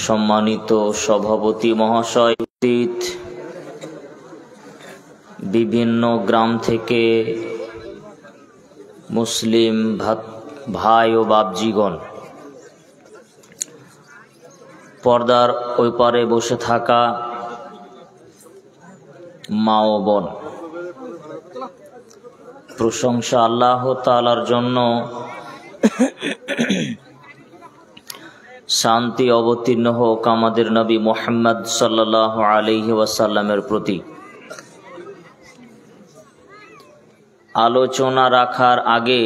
সম্মানিত সভাপতি মহাশয়, বিভিন্ন গ্রাম থেকে মুসলিম ভাই ও বাপজিগণ, পর্দার ওই পারে বসে থাকা মা ও বোন, প্রশংসা আল্লাহ তাআলার জন্য, শান্তি অবতীর্ণ হোক আমাদের নবী মুহাম্মদ সাল্লাল্লাহু আলাইহি ওয়াসাল্লামের প্রতি। আলোচনা রাখার আগে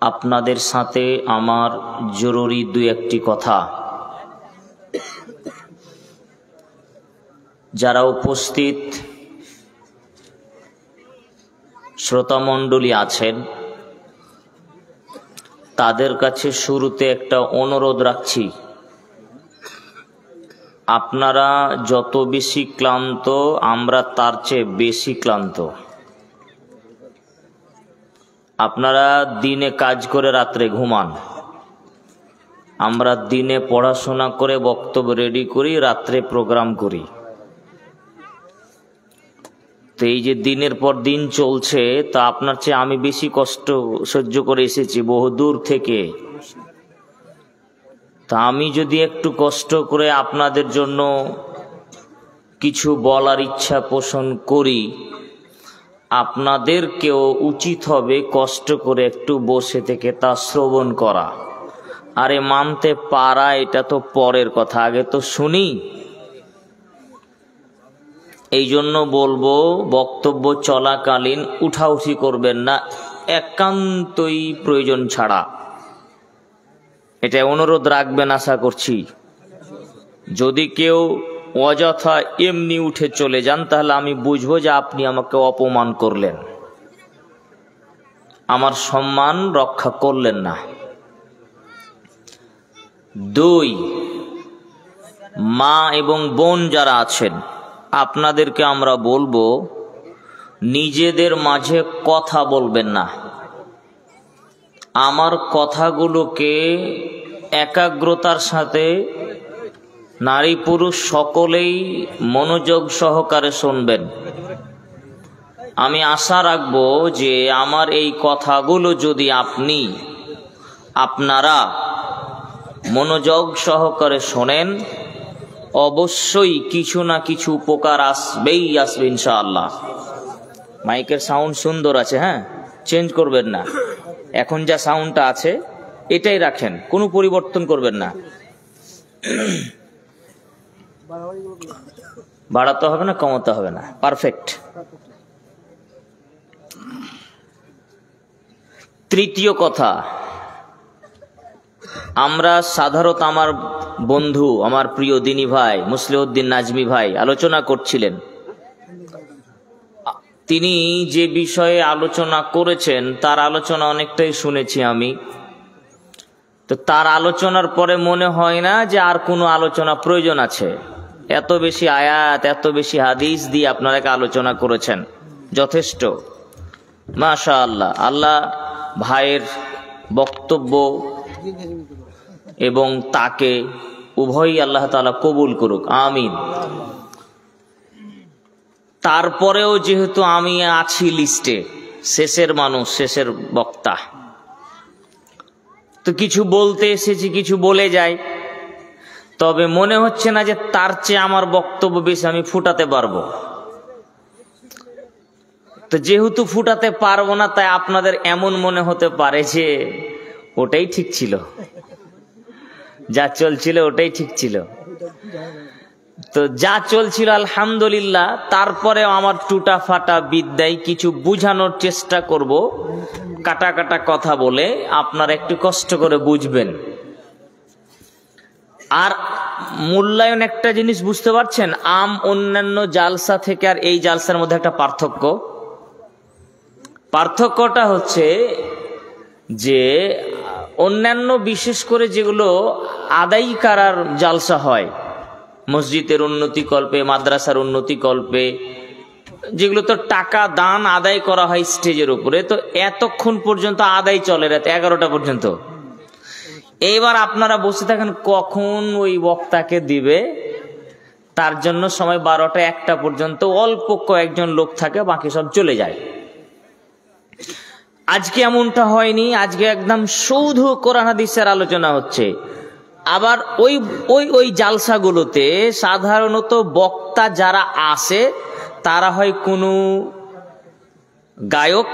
আপনাদের সাথে আমার জরুরি দুই একটি কথা। যারা উপস্থিত শ্রোতামণ্ডলী আছেন, তাদের কাছে শুরুতে একটা অনুরোধ রাখছি, আপনারা যত বেশি ক্লান্ত, আমরা তার চেয়ে বেশি ক্লান্ত। আপনারা দিনে কাজ করে রাত্রে ঘুমান, আমরা দিনে পড়াশোনা করে বক্তব্য রেডি করি, রাত্রে প্রোগ্রাম করি। তো এই যে দিনের পর দিন চলছে, তা আপনার চেয়ে আমি বেশি কষ্ট সহ্য করে এসেছি বহু দূর থেকে। তা আমি যদি একটু কষ্ট করে আপনাদের জন্য কিছু বলার ইচ্ছা পোষণ করি, আপনাদেরকেও উচিত হবে কষ্ট করে একটু বসে থেকে তা শ্রবণ করা। আরে মানতে পারা এটা তো পরের কথা, আগে তো শুনি। এই জন্য বলবো, বক্তব্য চলাকালীন উঠাউঠি করবেন না, একান্তই প্রয়োজন ছাড়া। এটা অনুরোধ রাখবেন আশা করছি। যদি কেউ অযথা এমনি উঠে চলে যান, তাহলে আমি বুঝবো যে আপনি আমাকে অপমান করলেন, আমার সম্মান রক্ষা করলেন না। দুই, মা এবং বোন যারা আছেন, আপনাদেরকে আমরা বলবো, নিজেদের মাঝে কথা বলবেন না। আমার কথাগুলোকে একাগ্রতার সাথে নারী পুরুষ সকলেই মনোযোগ সহকারে শুনবেন। আমি আশা রাখবো যে আমার এই কথাগুলো যদি আপনারা মনোযোগ সহকারে শোনেন, অবশ্যই কিছু না কিছু উপকার আসবে ইনশাআল্লাহ। মাইকের সাউন্ড সুন্দর আছে, হ্যাঁ, চেঞ্জ করবেন না। এখন যা সাউন্ডটা আছে এটাই রাখেন, কোনো পরিবর্তন করবেন না। বাড়াতে হবে না, কমাতে হবে না, পারফেক্ট। তৃতীয় কথা, আমরা সাধারণত আমার বন্ধু, আমার প্রিয় দিনী ভাই মুসলিউদ্দিন নাজমি ভাই আলোচনা করছিলেন। তিনি যে বিষয়ে আলোচনা করেছেন, তার আলোচনা অনেকটাই শুনেছি আমি। তো তার আলোচনার পরে মনে হয় না যে আর কোনো আলোচনা প্রয়োজন আছে। এত বেশি আয়াত, এত বেশি হাদিস দিয়ে আপনারা আলোচনা করেছেন, যথেষ্ট। মাশাআল্লাহ, আল্লাহ ভাইয়ের বক্তব্য এবং তাকে উভয়ই আল্লাহ তাআলা কবুল করুক, আমিন। তারপরেও যেহেতু আমি আছি লিস্টে, শেষের মানুষ, শেষের বক্তা, তো কিছু বলতে এসেছি, কিছু বলে যাই। তবে মনে হচ্ছে না যে তার চেয়ে আমার বক্তব্য বেশি আমি ফুটাতে পারবো। তো যেহেতু ফুটাতে পারবো না, তাই আপনাদের এমন মনে হতে পারে যে ওটাই ঠিক ছিল, যা চলছিল ওটাই ঠিক ছিল। তো যা চলছিল আলহামদুলিল্লাহ, তারপরে আমার টুটা ফাটা বিদ্যায় কিছু বুঝানোর চেষ্টা করব, কাটা কাটা কথা বলে, আপনারা একটু কষ্ট করে বুঝবেন। আর মূল্যায়ন একটা জিনিস বুঝতে পারছেন, অন্যান্য জালসা থেকে আর এই জালসার মধ্যে একটা পার্থক্যটা হচ্ছে যে অন্যান্য বিশেষ করে যেগুলো আদায়ী করার জালসা হয়, মসজিদের উন্নতি কল্পে, মাদ্রাসার উন্নতি কল্পে, যেগুলো তো টাকা দান আদায় করা হয় স্টেজের উপরে, তো এতক্ষণ পর্যন্ত আদায় চলে, রাত 11টা পর্যন্ত। এইবার আপনারা বসে থাকেন কখন ওই বক্তাকে দিবে, তার জন্য সময় 12টা 1টা পর্যন্ত অল্প কয়েকজন লোক থাকে, বাকি সব চলে যায়। আজকে এমনটা হয়নি, আজকে একদম শুধু কোরআন হাদিসের আলোচনা হচ্ছে। আবার ওই ওই ওই জালসাগুলোতে সাধারণত বক্তা যারা আসে তারা হয় কোনো গায়ক,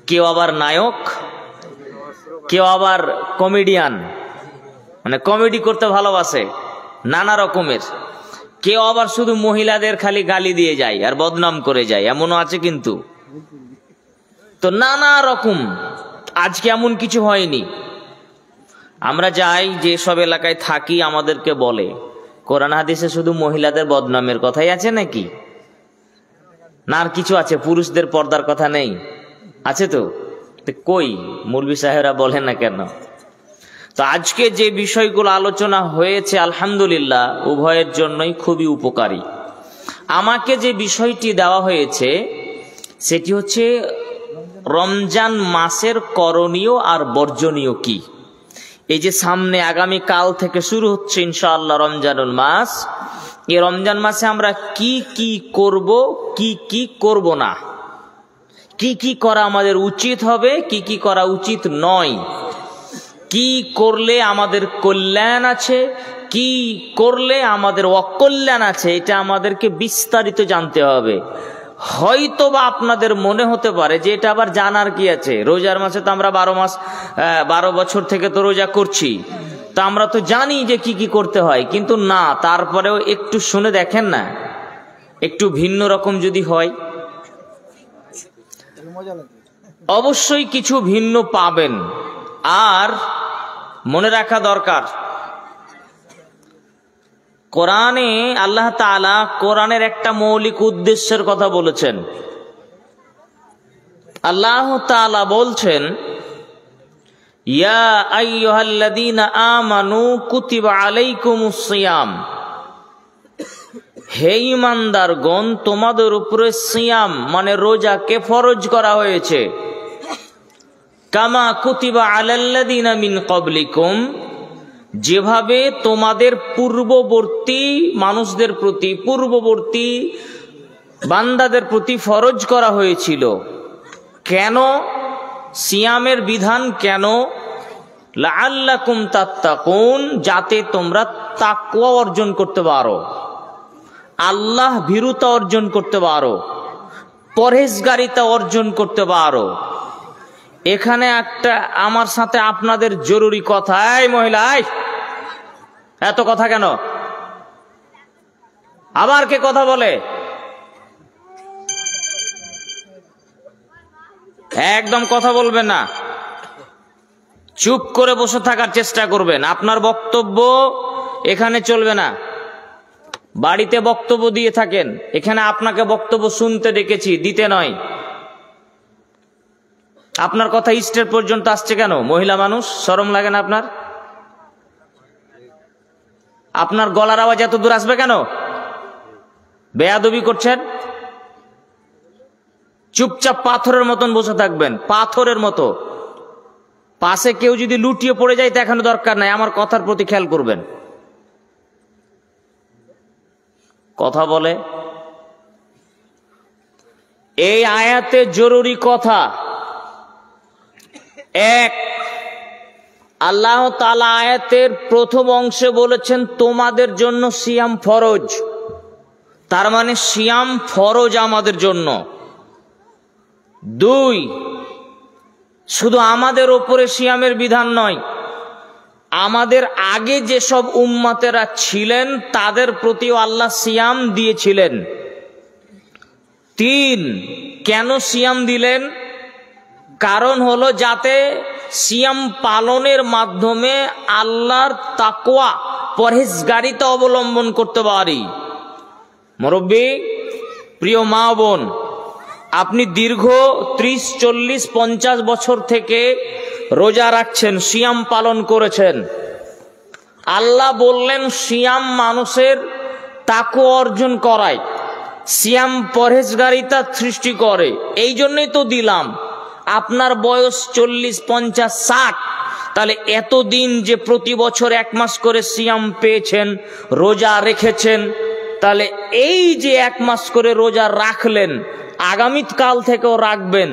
কেউ আবার নায়ক, কেউ আবার কমেডিয়ান, মানে কমেডি করতে ভালোবাসে নানা রকমের, কেউ আবার শুধু মহিলাদের খালি গালি দিয়ে যায় আর বদনাম করে যায়, এমনও আছে কিন্তু। তো নানা রকম, আজকে এমন কিছু হয়নি। আমরা যাই যেসব এলাকায় থাকি আমাদেরকে বলে কোরআন হাদিসে শুধু মহিলাদের বদনামের কথাই আছে নাকি, না আর কিছু আছে, পুরুষদের পর্দার কথা নেই? আছে তো, কই মৌলভী সাহেবরা বলেন না কেন? তো আজকে যে বিষয়গুলো আলোচনা হয়েছে আলহামদুলিল্লাহ উভয়ের জন্যই খুবই উপকারী। আমাকে যে বিষয়টি দেওয়া হয়েছে সেটি হচ্ছে রমজান মাসের করণীয় আর বর্জনীয় কি। এই যে সামনে আগামী কাল থেকে শুরু হচ্ছে ইনশাআল্লাহ রমজানুল মাস, এই রমজান মাসে আমরা কি কি করব, কি কি করব না, কি কি করা আমাদের উচিত হবে, কি কি করা উচিত নয়, কি করলে আমাদের কল্যাণ আছে, কি করলে আমাদের অকল্যাণ আছে, এটা আমাদেরকে বিস্তারিত জানতে হবে। হয়তো বা আপনাদের মনে হতে পারে যে এটা আবার জানার কি আছে, রোজার মাসে তো আমরা 12 বছর থেকে তো রোজা করছি, তা আমরা তো জানি যে কি কি করতে হয়। কিন্তু না, তারপরেও একটু শুনে দেখেন না, একটু ভিন্ন রকম যদি হয় অবশ্যই কিছু ভিন্ন পাবেন। আর মনে রাখা দরকার, কোরআনে আল্লাহ তাআলা কোরআনের একটা মৌলিক উদ্দেশ্যের কথা বলেছেন। আল্লাহ তাআলা বলছেন, ইয়া আইয়ুহাল্লাযীনা আমানু কুতিবা আলাইকুমুস সিয়াম, হে ঈমানদারগণ তোমাদের উপরে সিয়াম মানে রোজাকে ফরজ করা হয়েছে। কামা কুতিবা আলাল্লাযীনা মিন ক্বাবলিকুম, যেভাবে তোমাদের পূর্ববর্তী মানুষদের প্রতি, পূর্ববর্তী বান্দাদের প্রতি ফরজ করা হয়েছিল। কেন সিয়ামের বিধান? কেন? লাআল্লাকুম তাত্তাকুন, যাতে তোমরা তাকওয়া অর্জন করতে পারো, আল্লাহ ভীরুতা অর্জন করতে পারো, পরহেজগারিতা অর্জন করতে পারো। এখানে একটা আমার সাথে আপনাদের জরুরি কথা। এই মহিলা, এত কথা কেন? আবার কে কথা বলে? একদম কথা বলবেন না, চুপ করে বসে থাকার চেষ্টা করবেন। আপনার বক্তব্য এখানে চলবে না, বাড়িতে বক্তব্য দিয়ে থাকেন, এখানে আপনাকে বক্তব্য শুনতে ডেকেছি, দিতে নয়। আপনার কথা স্টেজ পর্যন্ত আসছে কেন? মহিলা মানুষ, শরম লাগে না আপনার? আপনার গলার আওয়াজ এত দূর আসবে কেন? বেয়াদবি করছেন। চুপচাপ পাথরের মতন বসে থাকবেন, পাথরের মতো। পাশে কেউ যদি লুটিয়ে পড়ে যায় দেখানো দরকার নাই, আমার কথার প্রতি খেয়াল করবেন। কথা বলে এই আয়াতে জরুরি কথা। এক, আল্লাহ তাআলা আয়াতের প্রথম অংশে বলেছেন তোমাদের জন্য সিয়াম ফরজ, তার মানে সিয়াম ফরজ আমাদের জন্য। দুই, শুধু আমাদের ওপরে সিয়ামের বিধান নয়, আমাদের আগে যেসব উম্মতেরা ছিলেন তাদের প্রতিও আল্লাহ সিয়াম দিয়েছিলেন। তিন, কেন সিয়াম দিলেন? কারণ হলো যাতে সিয়াম পালনের মাধ্যমে আল্লাহর তাকওয়া, পরহেজগারিতা অবলম্বন করতে পারি। মুরব্বী, প্রিয় মা বোন, আপনি দীর্ঘ 30, 40, 50 বছর থেকে রোজা রাখছেন, সিয়াম পালন করেছেন। আল্লাহ বললেন সিয়াম মানুষের তাকওয়া অর্জন করায়, সিয়াম পরহেজগারিতা সৃষ্টি করে। এই জন্যই তো দিলাম। আপনার বয়স 40, 50, 60, তাহলে এতদিন যে প্রতি বছর 1 মাস করে সিয়াম পেয়েছেন, রোজা রেখেছেন, তাহলে এই যে 1 মাস করে রোজা রাখলেন, আগামীকাল থেকেও রাখবেন,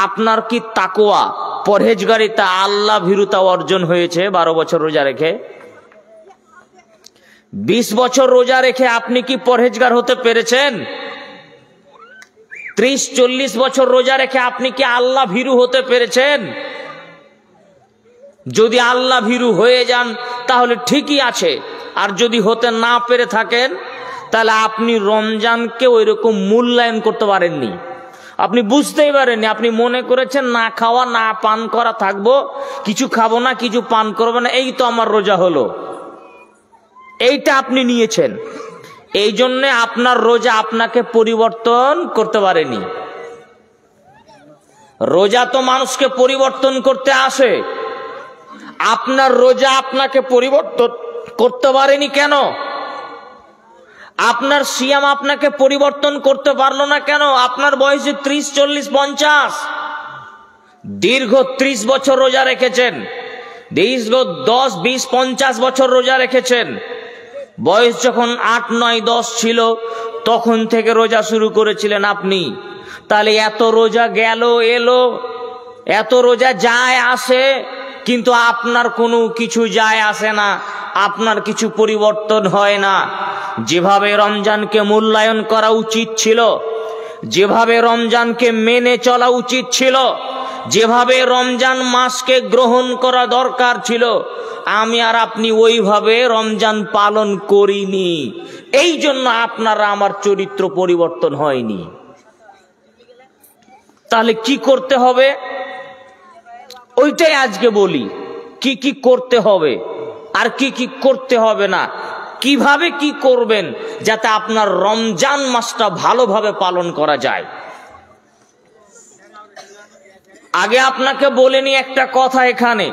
আপনার কি তাকওয়া, পরহেজগারিতা, আল্লাহ ভীরুতা অর্জন হয়েছে 12 বছর রোজা রেখে? 20 বছর রোজা রেখে আপনি কি পরহেজগার হতে পেরেছেন? 30-40 বছর রোজা রেখে আপনি কি আল্লাহ ভীরু হতে পেরেছেন? যদি আল্লাহ ভীরু হয়ে যান তাহলে ঠিকই আছে, আর যদি হতে না পেরে থাকেন তাহলে আপনি রমজানকে ওই রকম মূল্যায়ন করতে পারেননি, আপনি বুঝতেই পারেননি। আপনি মনে করেছেন না খাওয়া না পান করা থাকবো, কিছু খাবো না কিছু পান করবো না, এই তো আমার রোজা হলো, এইটা আপনি নিয়েছেন। এই জন্যে আপনার রোজা আপনাকে পরিবর্তন করতে পারেনি। রোজা তো মানুষকে পরিবর্তন করতে আসে, আপনার রোজা আপনাকে পরিবর্তন করতে পারেনি কেন? আপনার সিয়াম আপনাকে পরিবর্তন করতে পারলো না কেন? আপনার বয়সে 30, 40, 50, দীর্ঘ 30 বছর রোজা রেখেছেন, দীর্ঘ 10, 20, 50 বছর রোজা রেখেছেন। বয়স যখন 8, 9, 10 ছিল তখন থেকে রোজা শুরু করেছিলেন আপনি। তাহলে এত রোজা গেল এলো, এত রোজা যায় আসে, কিন্তু আপনার কোনো কিছু যায় আসে না, আপনার কিছু পরিবর্তন হয় না। যেভাবে রমজানকে মূল্যায়ন করা উচিত ছিল, যেভাবে রমজানকে মেনে চলা উচিত ছিল, যেভাবে রমজান মাসকে গ্রহণ করা দরকার ছিল, আমি আর আপনি ওইভাবে রমজান পালন করিনি। এই জন্য আপনারা আমার চরিত্র পরিবর্তন হয়নি। তাহলে কি করতে হবে ওইটাই আজকে বলি, কি কি করতে হবে আর কি কি করতে হবে না, কিভাবে কি করবেন যাতে আপনার রমজান মাসটা ভালোভাবে পালন করা যায়। আগে আপনাকে বলে নি একটা কথা, এখানে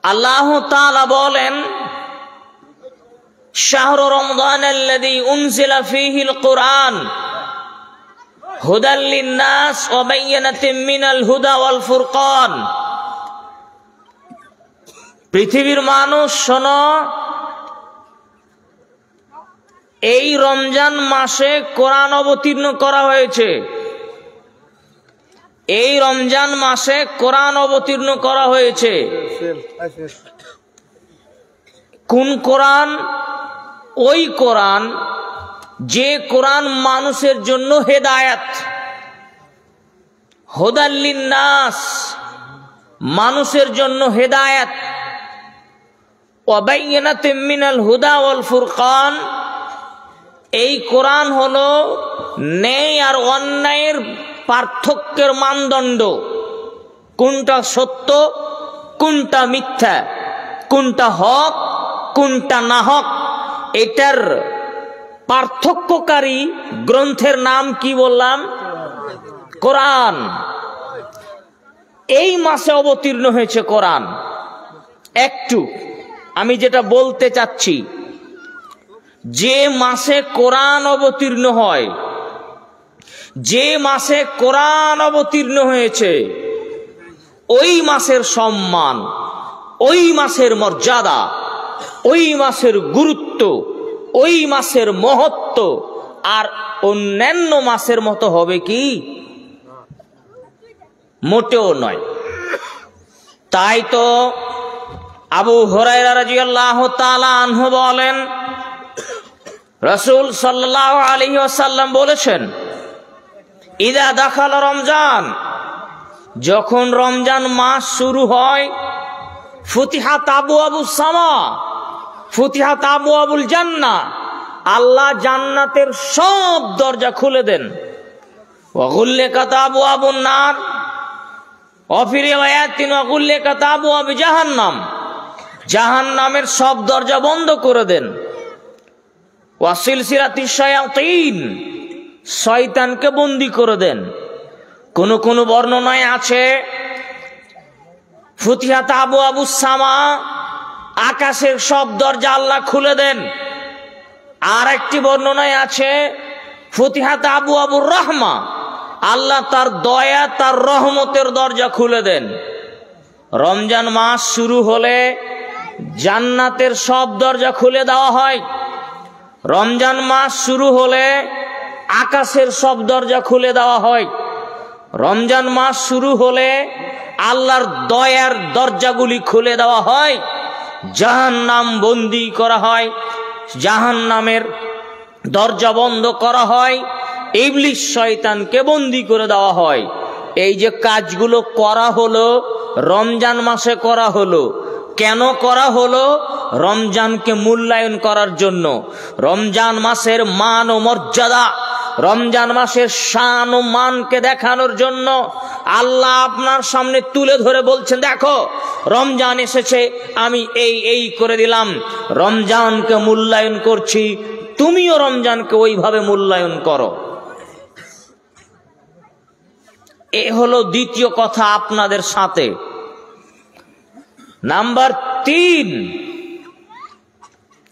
আল্লাহ তাআলা বলেন শাহরু রমজানাল্লাযী উনজিলা ফীহিল কুরআন হুদাল লিন-নাস ওয়া বায়্যিনাতিন মিনাল হুদা ওয়াল ফুরকান। পৃথিবীর মানুষ শোনো, এই রমজান মাসে কোরআন অবতীর্ণ করা হয়েছে, এই রমজান মাসে কোরআন অবতীর্ণ করা হয়েছে। কোন কোরআন? ওই কোরআন যে কোরআন মানুষের জন্য হেদায়েত, হুদাল লিন-নাস, মানুষের জন্য হেদায়েত, ওয়া বায়্যিনাতিন মিনাল হুদা ওয়াল ফুরকান। এই কোরআন হলো ন্যায় আর অন্যায়ের পার্থক্যের মানদণ্ড, কোনটা সত্য কোনটা মিথ্যা, কোনটা হক কোনটা না হক, এটার পার্থক্যকারী গ্রন্থের নাম কি বললাম? কোরআন। এই মাসে অবতীর্ণ হয়েছে কোরআন। একটু আমি যেটা বলতে চাচ্ছি, যে মাসে কোরআন অবতীর্ণ হয়, যে মাসে কোরআন অবতীর্ণ হয়েছে, ওই মাসের সম্মান, ওই মাসের মর্যাদা, ওই মাসের গুরুত্ব, ওই মাসের মহত্ব আর অন্যান্য মাসের মতো হবে কি? মোটেও নয়। তাই তো আবু হুরায়রা রাদিয়াল্লাহু তাআলা আনহু বলেন, রাসূল সাল্লাল্লাহু আলাইহি ওয়াসাল্লাম বলেছেন, ইদা দাখালা রমজান, যখন রমজান মাস শুরু হয়, ফুতিহাত আবওয়াবুস সামা, ফুতিহাত আবওয়াবুল জান্নাহ, আল্লাহ জান্নাতের সব দরজা খুলে দেন। ওয়া গুল্লিকাত আবওয়াবুন নার, ওয়া ফি রিওয়ায়াতিন ওয়া গুল্লিকাত আবওয়াবু জাহান্নাম, জাহান্নামের সব দরজা বন্ধ করে দেন। ওয়া সিলসিলাতিশ শায়াতিন, শয়তানকে বন্দী করে দেন। কোন কোন বর্ণনায় আছে ফুতিহাত আবওয়াবুস সামা, আকাশের সব দরজা আল্লাহ খুলে দেন। আর একটি বর্ণনায় আছে ফুতিহাত আবওয়াবুর রাহমা, আল্লাহ তার দয়া, তার রহমতের দরজা খুলে দেন। রমজান মাস শুরু হলে জান্নাতের সব দরজা খুলে দেওয়া হয়। রমজান মাস শুরু হলে আকাশের সব দরজা খুলে দেওয়া হয়। রমজান মাস শুরু হলে আল্লাহর দয়ার দরজাগুলি খুলে দেওয়া হয়। জাহান্নাম বন্দী করা হয়, জাহান্নামের দরজা বন্ধ করা হয়, ইবলিস শয়তানকে বন্দী করে দেওয়া হয়। এই যে কাজগুলো করা হলো রমজান মাসে করা হলো, কেন করা হলো? রমজানকে মূল্যায়ন করার জন্য। রমজান মাসের মান ও মর্যাদা, রমজান মাসের শান ও মানকে দেখানোর জন্য আল্লাহ আপনার সামনে তুলে ধরে বলছেন, দেখো রমজান এসেছে, আমি এই করে দিলাম, রমজানকে মূল্যায়ন করছি, তুমিও রমজানকে ওইভাবে মূল্যায়ন করো। এ হলো দ্বিতীয় কথা আপনাদের সাথে। নাম্বার 3,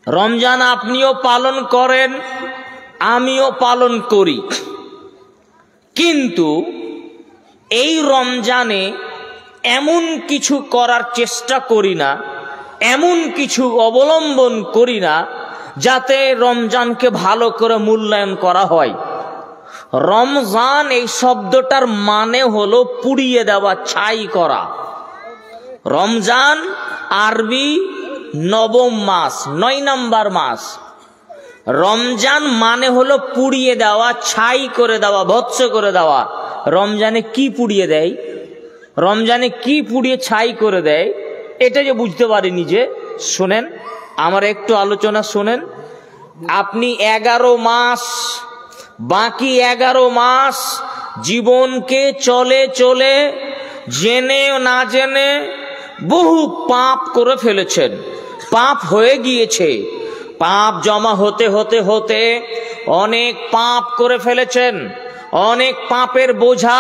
রমজান আপনিও পালন করেন, আমিও পালন করি, কিন্তু এই রমজানে এমন কিছু করার চেষ্টা করি না, এমন কিছু অবলম্বন করি না যাতে রমজানকে ভালো করে মূল্যায়ন করা হয়। রমজান এই শব্দটার মানে হলো পুড়িয়ে দেওয়া, ছাই করা। রমজান আরবি নবম মাস, 9 নম্বর মাস। রমজান মানে হলো পুড়িয়ে দেওয়া, ছাই করে দেওয়া, ভৎস করে দেওয়া। রমজানে কি পুড়িয়ে দেয়? রমজানে কি পুড়িয়ে ছাই করে দেয়? এটা যে বুঝতে পারিনি। যে শোনেন, আমার একটু আলোচনা শোনেন। আপনি 11 মাস, বাকি 11 মাস জীবনকে চলে চলে জেনে না জেনে বহু পাপ করে ফেলেছেন, পাপ হয়ে গিয়েছে। পাপ জমা হতে হতে হতে অনেক পাপ করে ফেলেছেন, অনেক পাপের বোঝা,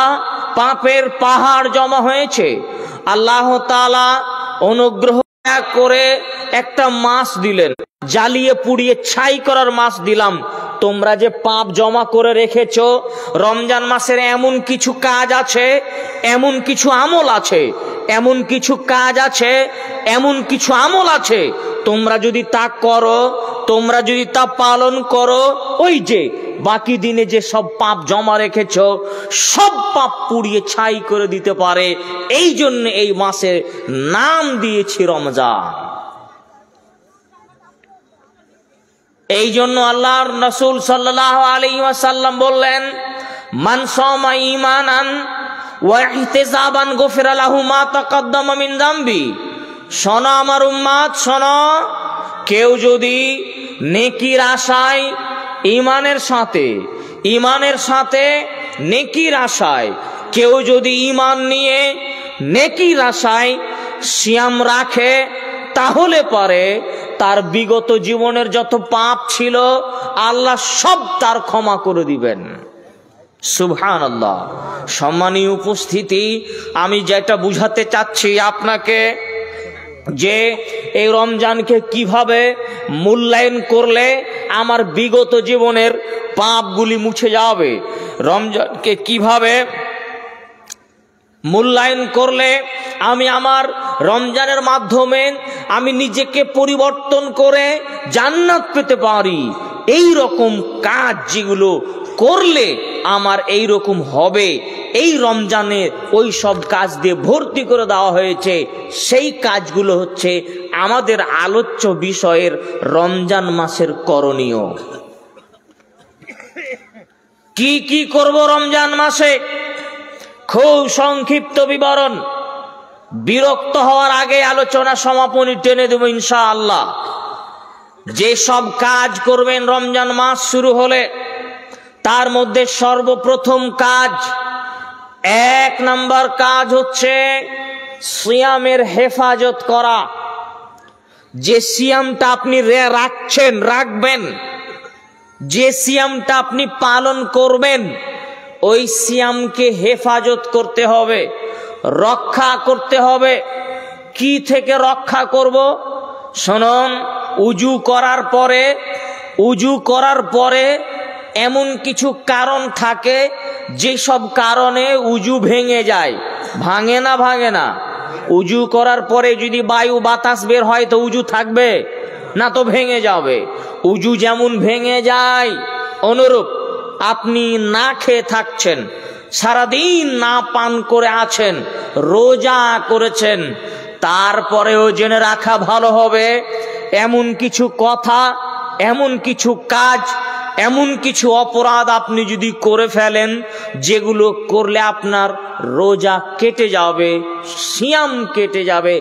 পাপের পাহাড় জমা হয়েছে। আল্লাহ তাআলা অনুগ্রহ করে একটা মাস দিলেন, জ্বালিয়ে পুড়িয়ে ছাই করার মাস দিলাম। তোমরা যে পাপ জমা করে রেখেছো, রমজান মাসের এমন কিছু কাজ আছে, এমন কিছু আমল আছে, এমন কিছু কাজ আছে, এমন কিছু আমল আছে, তোমরা যদি তা করো, তোমরা যদি তা পালন করো, ওই যে বাকি দিনে যে সব পাপ জমা রেখেছো সব পাপ পুড়িয়ে ছাই করে দিতে পারে। এই জন্য এই মাসের নাম দিয়েছি রমজান। এই জন্য আল্লাহর রাসূল সাল্লাল্লাহু আলাইহি ওয়াসাল্লাম বললেন, মান সামা ঈমানান ওয়া ইহতিসাবান গুফিরা লাহু মা তাকাদ্দামা মিন যামবি। শোনো আমার উম্মত, শোনো, কেউ যদি নেকির আশায়, ঈমানের সাথে নেকির আশায়, কেউ যদি ঈমান নিয়ে নেকির আশায় সিয়াম রাখে, তাহলে পারে তার বিগত জীবনের যত পাপ ছিল আল্লাহ সব তার ক্ষমা করে দিবেন। সুবহানাল্লাহ। সম্মানীয় উপস্থিতি, আমি যেটা বুঝাতে চাচ্ছি আপনাকে, যে এই রমজানকে কিভাবে মূল্যায়ন করলে আমার বিগত জীবনের পাপগুলি মুছে যাবে, রমজানকে কিভাবে মূল্যায়ন করলে আমি আমার রমজানের মাধ্যমে আমি নিজেকে পরিবর্তন করে জান্নাত পেতে পারি, এই রকম কাজ যেগুলো করলে আমার এই রকম হবে, এই রমজানে ওই সব কাজ দিয়ে ভর্তি করে দেওয়া হয়েছে। সেই কাজগুলো হচ্ছে আমাদের আলোচ্য বিষয়ের রমজান মাসের করণীয়। কি কি করব রমজান মাসে? খুব সংক্ষিপ্ত বিবরণ, বিরক্ত হওয়ার আগে আলোচনা সমাপনী টেনে দেব ইনশাআল্লাহ। যে সব কাজ করবেন রমজান মাস শুরু হলে, তার মধ্যে সর্বপ্রথম কাজ, 1 নম্বর কাজ হচ্ছে সিয়ামের হেফাজত করা। যে সিয়ামটা আপনি রাখবেন, যে সিয়ামটা আপনি পালন করবেন, ওই সিয়ামকে হেফাজত করতে হবে, রক্ষা করতে হবে। কি থেকে রক্ষা করব? শুনুন, উজু করার পরে এমন কিছু কারণ থাকে যেসব কারণে উজু ভেঙে যায়, ভাঙে না? ভাঙে না। উজু করার পরে যদি বায়ু বাতাস বের হয় তো উজু থাকবে না, তো ভেঙে যাবে। উজু যেমন ভেঙে যায় অনুরূপ আপনি না খেয়ে থাকছেন, সারাদিন না পান করে আছেন, রোজা করেছেন, তারপরেও জেনে রাখা ভালো হবে এমন কিছু কথা, এমন কিছু কাজ, এমন কিছু অপরাধ আপনি যদি করে ফেলেন যেগুলো করলে আপনার রোজা কেটে যাবে, সিয়াম কেটে যাবে,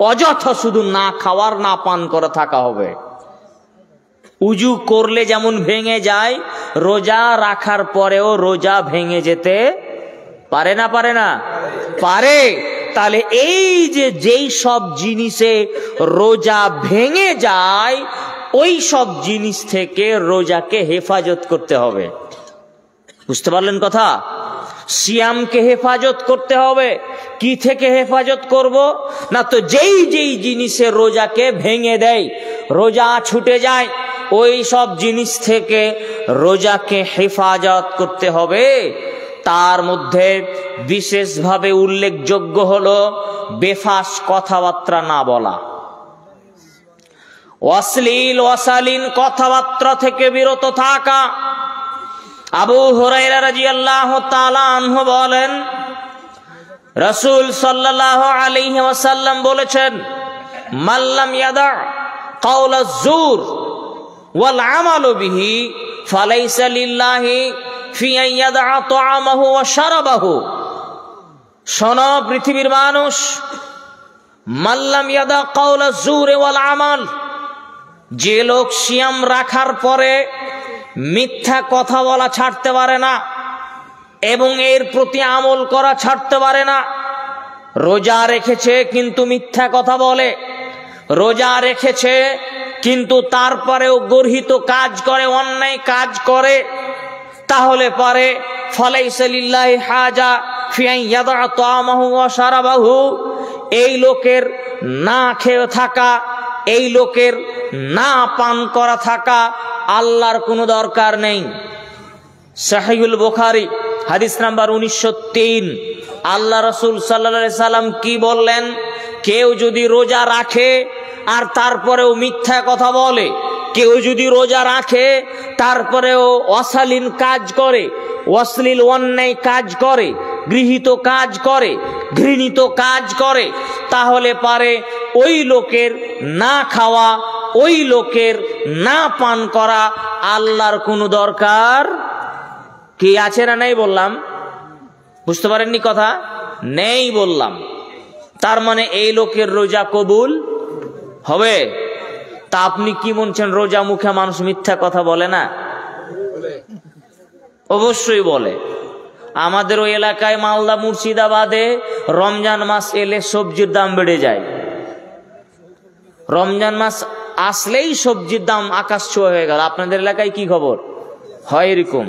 অযথা শুধু না খাওয়ার না পান করে থাকা হবে। উজু করলে যেমন ভেঙে যায়, রোজা রাখার পরেও রোজা ভেঙে যেতে পারে না? পারে না? পারে। তাহলে এই যে যেই সব জিনিসে রোজা ভেঙে যায় ওই সব জিনিস থেকে রোজাকে হেফাজত করতে হবে। বুঝতে পারলেন কথা? সিয়ামকে হেফাজত করতে হবে। কি থেকে হেফাজত করব না? তো যেই যেই জিনিসে রোজাকে ভেঙে দেয়, রোজা ছুটে যায়, ওই সব জিনিস থেকে রোজাকে হেফাজত করতে হবে। তার মধ্যে বিশেষভাবে উল্লেখযোগ্য হলো বেফাস কথাবার্তা না বলা, অশ্লীল অশালীন কথাবার্তা থেকে বিরত থাকা। আবু হুরায়রা রাদিয়াল্লাহু তাআলা আনহু বলেন, রাসূল সাল্লাল্লাহু আলাইহি ওয়াসাল্লাম বলেছেন, মাল্লাম ইয়াদা কাওলা যুর ওয়াল আমালু বিহি ফালাইসা লিল্লাহি ফি আন ইয়াদা তাআমাহু ওয়া শারাবাহু। শোনো পৃথিবীর মানুষ, মাল্লাম ইয়াদা কাওলা যুর ওয়াল আমাল, যে লোক সিয়াম রাখার পরে মিথ্যা কথা বলা ছাড়তে পারে না এবং এর প্রতি আমল করা ছাড়তে পারে না। রোজা রেখেছে কিন্তু মিথ্যা কথা বলে, রোজা রেখেছে কিন্তু তারপরেও গর্হিত কাজ করে, অন্যায় কাজ করে, তাহলে পারে ফালাইসা লিল্লাহি হাজা ফি আন ইয়াদা তাআমাহু ওয়া শারাবাহু। এই লোকের না খেয়ে থাকা, এই লোকের না পান করা থাকা আল্লাহর কোনো দরকার নেই। সহিহুল বুখারী হাদিস নাম্বার 1903, আল্লাহ রাসূল সাল্লাল্লাহু আলাইহি সাল্লাম কি বললেন? কেউ যদি রোজা রাখে আর তারপরেও মিথ্যা কথা বলে, কেউ যদি রোজা রাখে তারপরেও অশালীন কাজ করে, অশ্লীল অন্যায় কাজ করে, গৃহীত কাজ করে, ঘৃণিত কাজ করে, তাহলে পারে ওই লোকের না খাওয়া, ওই লোকের না পান করা আল্লাহর কোনো দরকার কি আছে না নেই? বললাম, বুঝতে পারেননি কথা? নেই বললাম। তার মানে এই লোকের রোজা কবুল হবে? তা আপনি কি বলছেন রোজা মুখে মানুষ মিথ্যা কথা বলে না? অবশ্যই বলে। আমাদের ওই এলাকায় মালদা মুর্শিদাবাদে রমজান মাস এলে সবজির দাম বেড়ে যায়। রমজান মাস আসলেই সবজির দাম আকাশ ছোঁয়া হয়ে গেল। আপনাদের এলাকায় কি খবর? হয় এরকম?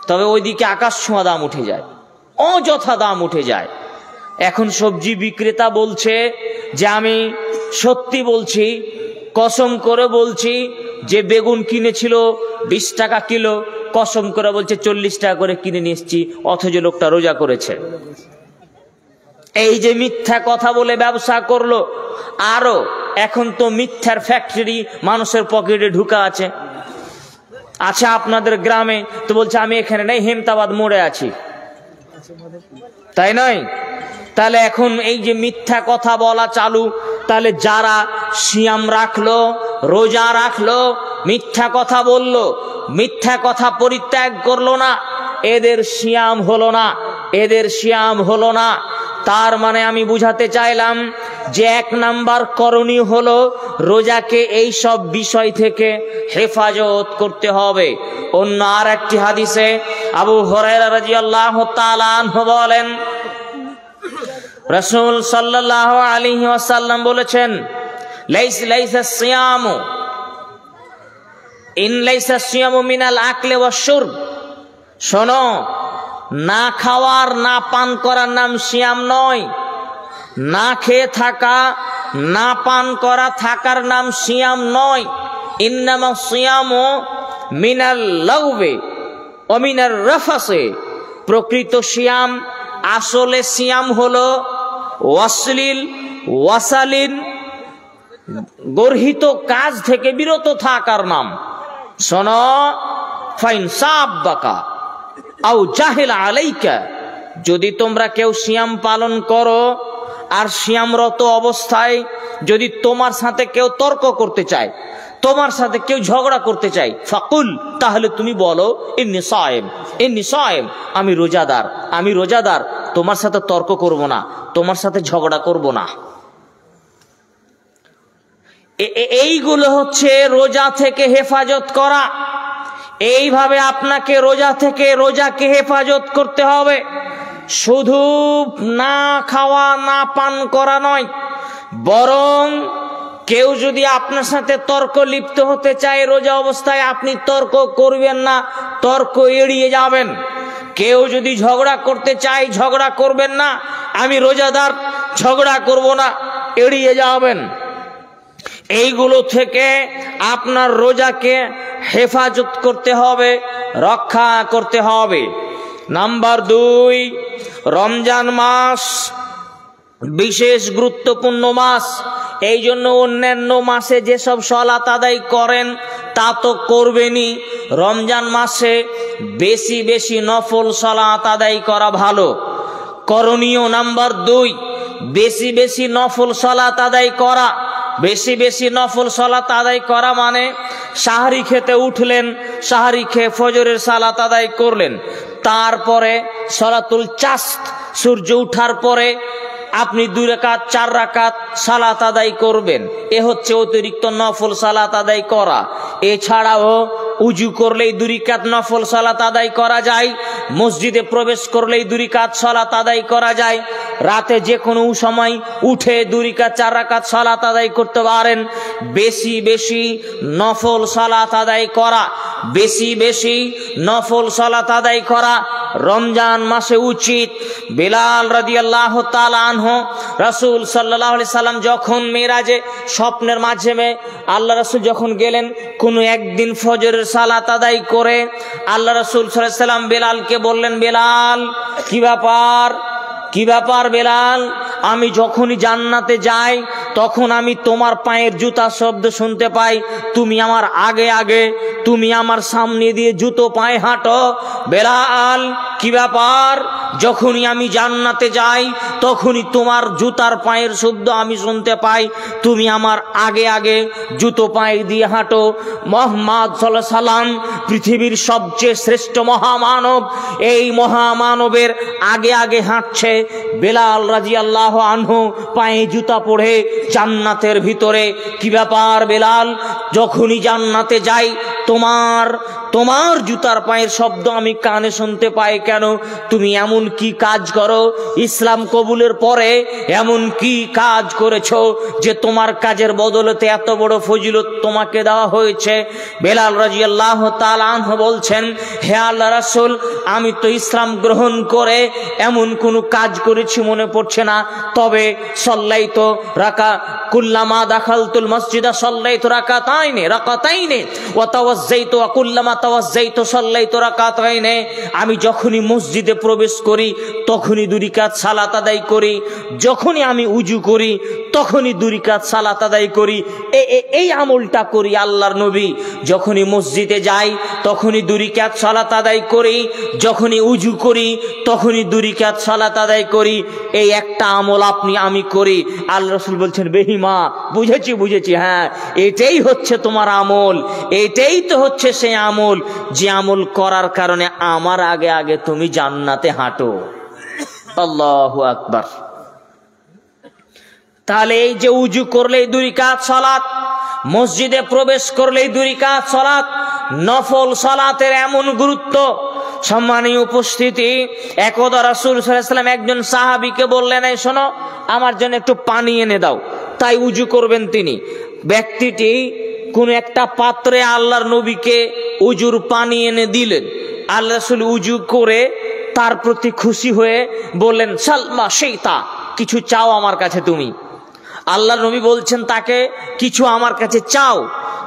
তবে ওইদিকে আকাশ ছোঁয়া দাম উঠে যায়, অযথা দাম উঠে যায়। এখন সবজি বিক্রেতা বলছে যে আমি সত্যি বলছি, কসম করে বলছি, যে বেগুন কিনেছিল 20 টাকা কিলো, কসম করে বলছে 40 টাকা করে কিনে নিয়ে এসেছি, অথচ লোকটা রোজা করেছে। এই যে মিথ্যা কথা বলে ব্যবসা করলো, আরো এখন তো মিথ্যার ফ্যাক্টরি মানুষের পকেটে ঢুকা আছে। আচ্ছা আপনাদের গ্রামে তো বলছে আমি এখানে নেই, হেমতাবাদ মোড়ে আছি, তাই নয়? তাহলে এখন এই যে মিথ্যা কথা বলা চালু, তাহলে যারা সিয়াম রাখলো, রোজা রাখলো, মিথ্যা কথা বললো, মিথ্যা কথা পরিত্যাগ করলো না, এদের সিয়াম হলো না, এদের সিয়াম হলো না। তার মানে আমি বুঝাতে চাইলাম যে 1 নাম্বার করণীয় হলো রোজাকে এই সব বিষয় থেকে হেফাজত করতে হবে। অন্য আর একটি হাদিসে আবু হুরায়রা রাদিয়াল্লাহু তাআলা আনহু বলেন, রাসূল সাল্লাল্লাহু আলাইহি ওয়াসাল্লাম বলেছেন, লাইসা সিয়ামু লাইসা সিয়ামু মিনাল আকলি ওয়াশ শুরব। শোনো, না খাওয়ার না পান করার নাম সিয়াম নয়। না খেয়ে থাকা, না পান করা থাকার নাম সিয়াম নয়। ইন্নামা সিয়ামু মিনাল লাগবি অমিনার রাফাসে, প্রকৃত সিয়াম, আসলে সিয়াম হলো ওয়াসলিল ওয়াসালিন, গর্হিত কাজ থেকে বিরত থাকার নাম। শোনো, ফাইন সাব্বাকা আও জাহিল আলাইকা, যদি তোমরা কেউ সিয়াম পালন করো আর সিয়ামরত অবস্থায় যদি তোমার সাথে কেউ তর্ক করতে চায়, তোমার সাথে কেউ ঝগড়া করতে চায়, ফাকুল, তাহলে তুমি বলো ইন্নী সায়েম, ইন্নী সায়েম, আমি রোজাদার, আমি রোজাদার, তোমার সাথে তর্ক করব না, তোমার সাথে ঝগড়া করব না। এইগুলো হচ্ছে রোজা থেকে হেফাজত করা। এইভাবে আপনাকে রোজা থেকে রোজাকে হেফাজত করতে হবে। শুধু না খাওয়া না পান করা নয়, বরং কেউ যদি আপনার সাথে তর্ক লিপ্ত হতে চায় রোজা অবস্থায়, আপনি তর্ক করবেন না, তর্ক এড়িয়ে যাবেন। কেউ যদি ঝগড়া করতে চায় ঝগড়া করবেন না, আমি রোজাদার, ঝগড়া করব না, এড়িয়ে যাবেন। এইগুলো থেকে আপনার রোজাকে হেফাজত করতে হবে, রক্ষা করতে হবে। নাম্বার 2, রমজান মাস বিশেষ গুরুত্বপূর্ণ মাস। এই জন্য অন্যান্য মাসে যেসব সালাত আদায় করেন তা তো করবেনই, রমজান মাসে বেশি বেশি নফল সালাত আদায় করা ভালো, করণীয়। নাম্বার 2, বেশি বেশি নফল সালাত আদায় করা। বেশি বেশি নফল সালাত আদায় করা মানে সাহরি খেতে উঠলেন, সাহরি খেয়ে ফজরের সালাত আদায় করলেন, তারপরে সালাতুল চাস্ত, সূর্য উঠার পরে আপনি 2 রাকাত 4 রাকাত সালাত আদায় করবেন। এ হচ্ছে অতিরিক্ত নফল সালাত আদায় করা। এছাড়াও উজু করলেই 2 রাকাত নফল সালাত আদায় করা যায়, মসজিদে প্রবেশ করলেই 2 রাকাত সালাত আদায় করা যায়, রাতে যে কোনো সময় উঠে 2 রাকাত 4 রাকাত সালাত আদায় করতে পারেন। বেশি বেশি নফল সালাত আদায় করা, বেশি বেশি নফল সালাত আদায় করা রমজান মাসে উচিত। বেলাল রাদিয়াল্লাহু তাআলা আনহু, রাসূল সাল্লাল্লাহু আলাইহি সাল্লাম যখন মেরাজে স্বপ্নের মাধ্যমে আল্লাহ রাসূল যখন গেলেন, কোনো একদিন ফজরের সালাত আদায় করে আল্লাহ রাসূল সাল্লাল্লাহু আলাইহি সাল্লাম বেলালকে বললেন, বেলাল কি ব্যাপার, কি ব্যাপার বেলাল, আমি যখনই জান্নাতে যাই তখন আমি তোমার পায়ের জুতার শব্দ শুনতে পাই, তুমি আমার আগে আগে, তুমি আমার সামনে দিয়ে জুতো পায়ে হাঁটো। বেলাল কি ব্যাপার, যখনই আমি জান্নাতে যাই তখনই তোমার জুতার পায়ের শব্দ আমি শুনতে পাই, তুমি আমার আগে আগে জুতো পায়ে দিয়ে হাঁটো। মুহাম্মদ সাল্লাল্লাহু আলাইহি সাল্লাম পৃথিবীর সবচেয়ে শ্রেষ্ঠ মহামানব, এই মহামানবের আগে আগে হাঁটছে বেলাল রাদিয়াল্লাহু আনহু পায়ে জুতা পরে জান্নাতের ভিতরে। কি ব্যাপার বেলাল, যখনই জান্নাতে যাই তোমার জুতার পায়ের শব্দ আমি কানে শুনতে পাই কেন? তুমি এমন কি কাজ করো ইসলাম কবুলের পরে, এমন কি কাজ করেছো যে তোমার কাজের বদলতে এত বড় ফজিলত তোমাকে দেওয়া হয়েছে? বেলাল রাদিয়াল্লাহু তাআলা আনহু বলছেন, হে আল্লাহর রাসূল, আমি তো ইসলাম গ্রহণ করে এমন কোন কাজ করেছি মনে পড়ছে না, তবে সাল্লাইতু রাকা কুল্লামা দাখালতুল মসজিদা সাল্লাইতু রাকাতাইনি ওয়া তাওয়াজ্জাইতু ওয়া কুল্লামা তাওয়াজ্জাইতু সাল্লাইতু রাকাতাইনি, আমি যখনই মসজিদে প্রবেশ করি তখনই 2 রাকাত সালাত আদায় করি, যখনই আমি উজু করি তখনই 2 রাকাত সালাত আদায় করি। এই আমলটা করি আল্লাহর নবী। যখনই মসজিদে যাই তখনই 2 রাকাত সালাত আদায় করি, যখনই উজু করি তখনই 2 রাকাত সালাত আদায় করি। এই একটা আমল আমি করি। আল্লাহ রাসূল বলছেন, বেহিমা, বুঝেছি, হ্যাঁ এটাই হচ্ছে তোমার আমল, এটাই তো হচ্ছে সেই আমল যে আমল করার কারণে আমার আগে আগে তুমি জান্নাতে হাঁটো। আল্লাহু আকবার। তাহলে এই যে উজু করলেই 2 রাকাত সালাত, মসজিদে প্রবেশ করলেই 2 রাকাত সালাত, নফল সালাতের এমন গুরুত্ব। সম্মানীয় উপস্থিতি, একদা রাসূল সাল্লাল্লাহু আলাইহি ওয়াসাল্লাম একজন সাহাবীকে বললেন, এই শোনো, আমার জন্য একটু পানি এনে দাও। তাই উজু করবেন তিনি। ব্যক্তিটি কোন একটা পাত্রে আল্লাহর নবীকে উজুর পানি এনে দিলেন। আল্লাহ রাসূল উজু করে তার প্রতি খুশি হয়ে বললেন, সালমা সেইতা, কিছু চাও আমার কাছে তুমি। আল্লাহর নবী বলছেন তাকে, কিছু আমার কাছে চাও।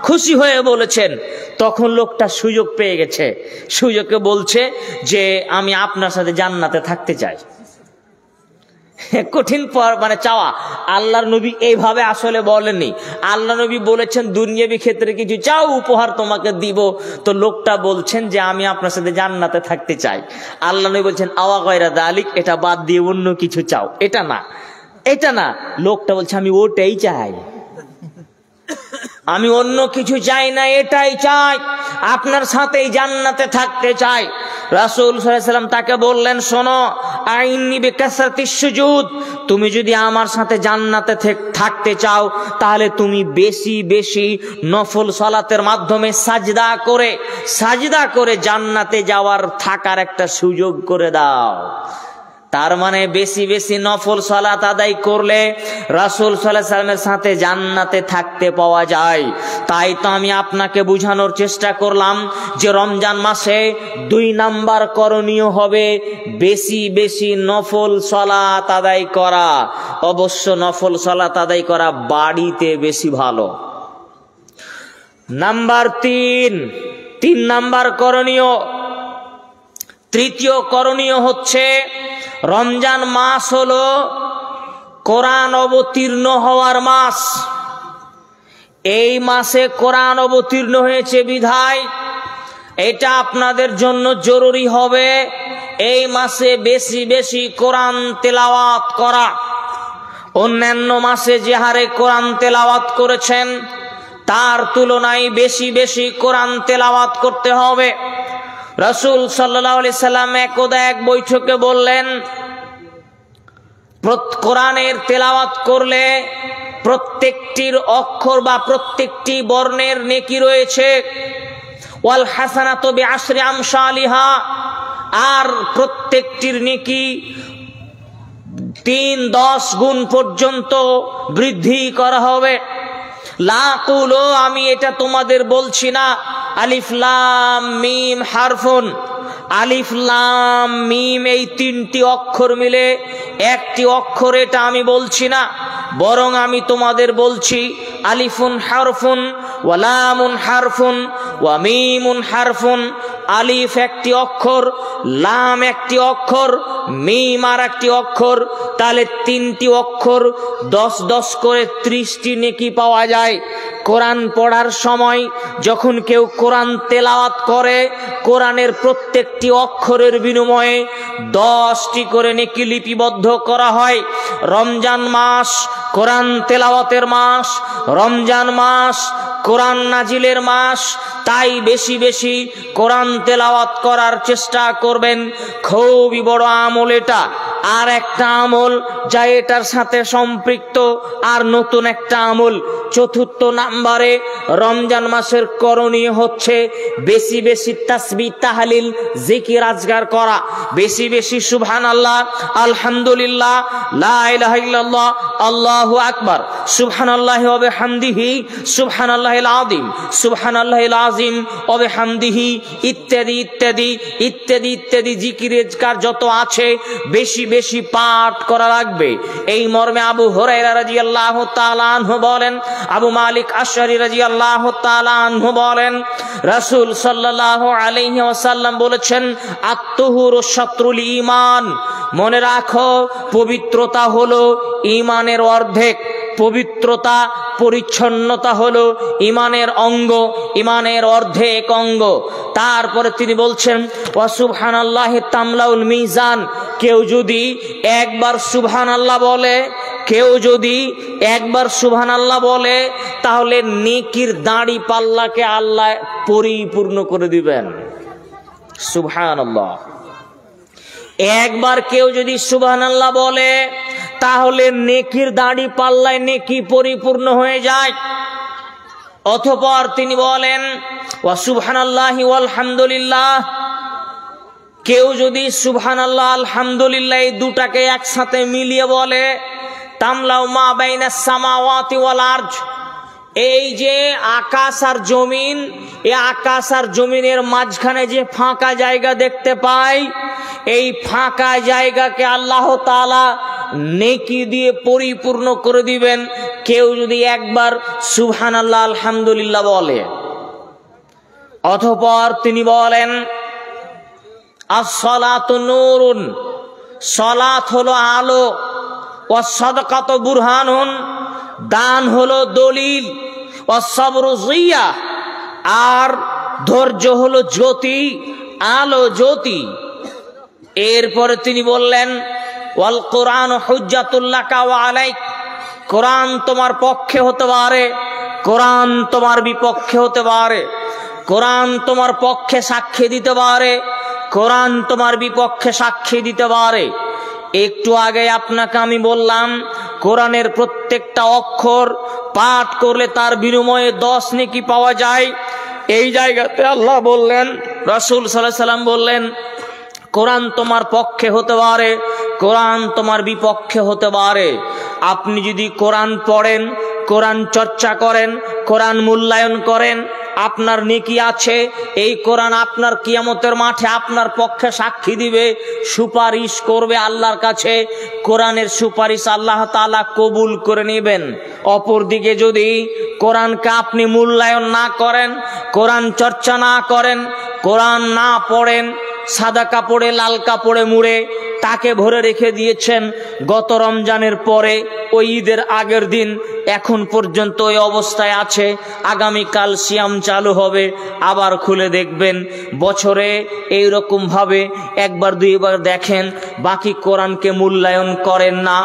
খুশি হয়ে বলেছেন। তখন লোকটা সুযোগ পেয়ে গেছে, সুযোগে বলছে যে আমি আপনার সাথে জান্নাতে থাকতে চাই। কঠিন মানে চাওয়া। আল্লাহর নবী এইভাবে আসলে বলেননি। আল্লাহ নবী বলেছেন দুনিয়াবি ক্ষেত্রে কিছু চাও, উপহার তোমাকে দিব। তো লোকটা বলছেন যে আমি আপনার সাথে জান্নাতে থাকতে চাই। আল্লাহ নবী বলছেন আওয়া গয়রা দালিক, এটা বাদ দিয়ে অন্য কিছু চাও। এটা না, এটা না। লোকটা বলছে আমি ওটাই চাই, আমি অন্য কিছু চাই না, এটাই চাই, আপনার সাথেই জান্নাতে থাকতে চাই। রাসূল সাল্লাল্লাহু আলাইহি ওয়াসাল্লাম তাকে বললেন, শোনো, আইন্নি বিকাসরাতিস সুজুদ, তুমি যদি আমার সাথে জান্নাতে থাকতে চাও তাহলে তুমি বেশি বেশি নফল সালাতের মাধ্যমে সাজদা করে জান্নাতে যাওয়ার থাকার একটা সুযোগ করে দাও। তার মানে বেশি বেশি নফল সালাত আদায় করলে রাসূল সাল্লাল্লাহু আলাইহি ওয়াসাল্লামের সাথে জান্নাতে থাকতে পাওয়া যায়। তাই তো আমি আপনাকে বোঝানোর চেষ্টা করলাম যে রমজান মাসে 2 নাম্বার করণীয় হবে বেশি বেশি নফল সালাত আদায় করা। অবশ্য নফল সালাত আদায় করা বাড়িতে বেশি ভালো। নাম্বার 3 নাম্বার করণীয়, তৃতীয় করণীয় হচ্ছে রমজান মাস হলো কোরআন অবতীর্ণ হওয়ার মাস। এই মাসে কোরআন অবতীর্ণ হয়েছে বিধায় এটা আপনাদের জন্য জরুরি হবে এই মাসে বেশি বেশি কোরআন তেলাওয়াত করা। অন্যান্য মাসে যে হারে কোরআন তেলাওয়াত করেছেন তার তুলনায় বেশি বেশি কোরআন তেলাওয়াত করতে হবে। রাসূল সাল্লাল্লাহু আলাইহি সাল্লাম একদা এক বৈঠকে বললেন, কোরআনের তেলাওয়াত করলে প্রত্যেকটির অক্ষর বা প্রত্যেকটি বর্ণের নেকি রয়েছে, ওয়াল হাসানাতু বিআশরি আমসালিহা, আর প্রত্যেকটির নেকি 3-10 গুণ পর্যন্ত বৃদ্ধি করা হবে। লা কুলু, আমি এটা তোমাদের বলছি না আলিফ লাম মিম হারফুন, আলিফ লাম মিম এই 3টি অক্ষর মিলে একটি অক্ষর, এটা আমি বলছি না, বরং আমি তোমাদের বলছি আলিফুন হারফুন ওয়া লামুন হারফুন ওয়া মিমুন হারফুন। আলিফ একটি অক্ষর, লাম একটি অক্ষর, মিম আর একটি অক্ষর, তাহলে 3টি অক্ষর 10-10 করে 30টি নেকি পাওয়া যায়। কোরআন পড়ার সময় যখন কেউ কোরআন তেলাওয়াত করে কোরআনের প্রত্যেকটি অক্ষরের বিনিময়ে 10টি করে নেকি লিপিবদ্ধ করা হয়। রমজান মাস কোরআন তেলাওয়াতের মাস, রমজান মাস কোরআন নাজিলের মাস, তাই বেশি বেশি কোরআন তেলাওয়াত করার চেষ্টা করবেন। খুবই বড় আমল এটা। আর একটা আমল যা এটার সাথে সম্পৃক্ত, আর নতুন একটা আমল। 4 নম্বরে রমজান মাসের করণীয় হচ্ছে বেশি বেশি তাসবিহ তাহলিল জিকির আজকার করা, বেশি বেশি সুবহানাল্লাহ, আলহামদুলিল্লাহ, লা ইলাহা ইল্লাল্লাহ, আল্লাহু আকবার, সুবহানাল্লাহি ওয়া বিহামদিহি, সুবহানাল্লাহিল আযীম, সুবহানাল্লাহিল আযীম ওয়া বিহামদিহি, ইত্যাদি ইত্যাদি ইত্যাদি ইত্যাদি জিকির আজকার যত আছে বেশি বেশি পাঠ করা লাগবে। এই মর্মে আবু হুরায়রা রাদিয়াল্লাহু তাআলা আনহু বলেন, আবু মালিক আশআরী রাদিয়াল্লাহু তাআলা আনহু বলেন, রাসূল সাল্লাল্লাহু আলাইহি ওয়াসাল্লাম বলেছেন, আত-তুহুরু শাতরুল ঈমান, মনে রাখো পবিত্রতা হলো ঈমানের অর্ধেক। পবিত্রতা পরিচ্ছন্নতা হলো ঈমানের অঙ্গ, ঈমানের অর্ধেক অঙ্গ। তারপরে তিনি বলছেন, ওয়া সুবহানাল্লাহি তামলাউল মিজান, কেউ যদি একবার সুবহানাল্লাহ বলে, কেউ যদি একবার সুবহানাল্লাহ বলে তাহলে নেকির দাড়ি পাল্লাকে আল্লাহ পরিপূর্ণ করে দিবেন। সুবহানাল্লাহ। একবার কেউ যদি সুবহানাল্লাহ বলে তাহলে নেকির দাড়ি পাল্লায় নেকি পরিপূর্ণ হয়ে যায়। অতঃপর তিনি বলেন, ওয়া সুবহানাল্লাহি ওয়াল হামদুলিল্লাহ, কেউ যদি সুবহানাল্লাহ আলহামদুলিল্লাহ এই দুটাকে একসাথে মিলিয়ে বলে, তামলাউ মা বাইনাস সামাওয়াতি ওয়াল আরজ, এই যে আকাশ আর জমিন, এই আকাশ আর জমিনের মাঝখানে যে ফাঁকা জায়গা দেখতে পাই, এই ফাঁকা জায়গাকে আল্লাহ তাআলা নেকি দিয়ে পরিপূর্ণ করে দিবেন। কেউ যদি একবার সুবহানাল্লাহ আলহামদুলিল্লাহ বলে, অতঃপর তিনি বলেন আস-সালাতু নূরুন, সালাত হলো আলো, ওয়াস সাদাকাতু বুরহানুন, দান হলো দলিল, ওয়াস সাবরু জিয়া, আর ধৈর্য হলো জ্যোতি, আলো জ্যোতি। এরপরে তিনি বললেন ওয়াল কোরআন হুজ্জাতুল লাকা ওয়া আলাইক, কোরআন তোমার পক্ষে হতে পারে, কোরআন তোমার বিপক্ষে হতে পারে, কোরআন তোমার পক্ষে সাক্ষী দিতে পারে, কোরআন তোমার বিপক্ষে সাক্ষী দিতে পারে। একটু আগে আপনাকে আমি বললাম কোরআনের প্রত্যেকটা অক্ষর পাঠ করলে তার বিনিময়ে 10 নেকি পাওয়া যায়। এই জায়গাতে আল্লাহ বললেন, রাসূল সাল্লাল্লাহু আলাইহি সাল্লাম বললেন কোরআন তোমার পক্ষে হতে পারে, কোরআন তোমার বিপক্ষে হতে পারে। আপনি যদি কোরআন পড়েন, কোরআন চর্চা করেন, কোরআন মূল্যায়ন করেন, আপনার নেকি আছে। এই কোরআন আপনার কিয়ামতের মাঠে আপনার পক্ষে সাক্ষী দিবে, সুপারিশ করবে আল্লাহর কাছে। কোরআনের সুপারিশ আল্লাহ তাআলা কবুল করে নেবেন। অপরদিকে যদি কোরআনকে আপনি মূল্যায়ন না করেন, কোরআন চর্চা না করেন, কোরআন না পড়েন, সাদা কাপড়ে লাল কাপড়ে মুড়ে তাকে ভরে রেখে দিয়েছেন, গত রমজানের পরে ওই ঈদের আগের দিন এখন পর্যন্ত ওই অবস্থায় আছে, আগামীকাল সিয়াম চালু হবে, আবার খুলে দেখবেন। বছরে এইরকম ভাবে একবার দুইবার দেখেন, বাকি কোরআনকে মূল্যায়ন করেন না,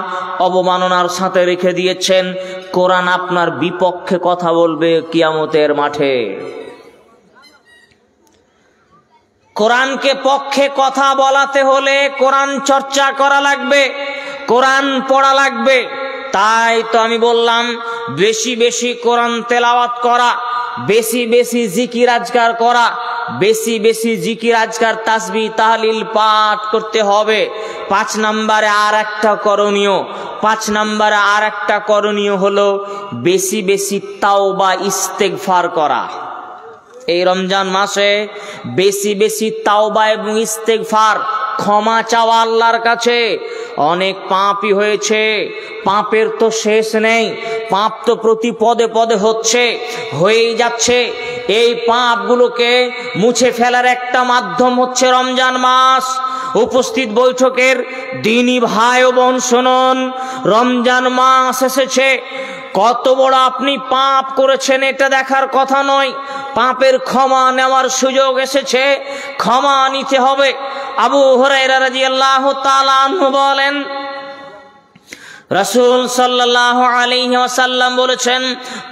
অবমাননার সাথে রেখে দিয়েছেন। কোরআন আপনার বিপক্ষে কথা বলবে কিয়ামতের মাঠে। কোরআনকে পক্ষে কথা বলাতে হলে কোরআন চর্চা করা লাগবে, কোরআন পড়া লাগবে। তাই তো আমি বললাম বেশি বেশি কোরআন তেলাওয়াত করা, বেশি বেশি জিকির আজকার করা, বেশি বেশি জিকির আজকার তাসবিহ তাহলিল পাঠ করতে হবে। 5 নম্বরে আর একটা করণীয়, 5 নম্বরে আর একটা করণীয় হলো বেশি বেশি তাওবা ইস্তেগফার করা। এই রমজান মাসে বেশি বেশি তাওবা এবং ইস্তেগফার, ক্ষমা চাওয়া আল্লাহর কাছে। অনেক পাপই হয়েছে, পাপের তো শেষ নেই, পাপ তো প্রতি পদে পদে হচ্ছে, হয়েই যাচ্ছে। এই পাপগুলোকে মুছে ফেলার একটা মাধ্যম হচ্ছে রমজান মাস। উপস্থিত বৈঠকের দিনী ভাই ও বোন শুনুন, রমজান মাস এসেছে। কত বড় আপনি পাপ করেছেন এটা দেখার কথা নয়, পাপের ক্ষমা নেওয়ার সুযোগ এসেছে, ক্ষমা নিতে হবে। আবু হুরায়রা রাদিয়াল্লাহু তাআলা আনহু বলেন, রাসূল সাল্লাল্লাহু আলাইহি ওয়াসাল্লাম বলেছেন,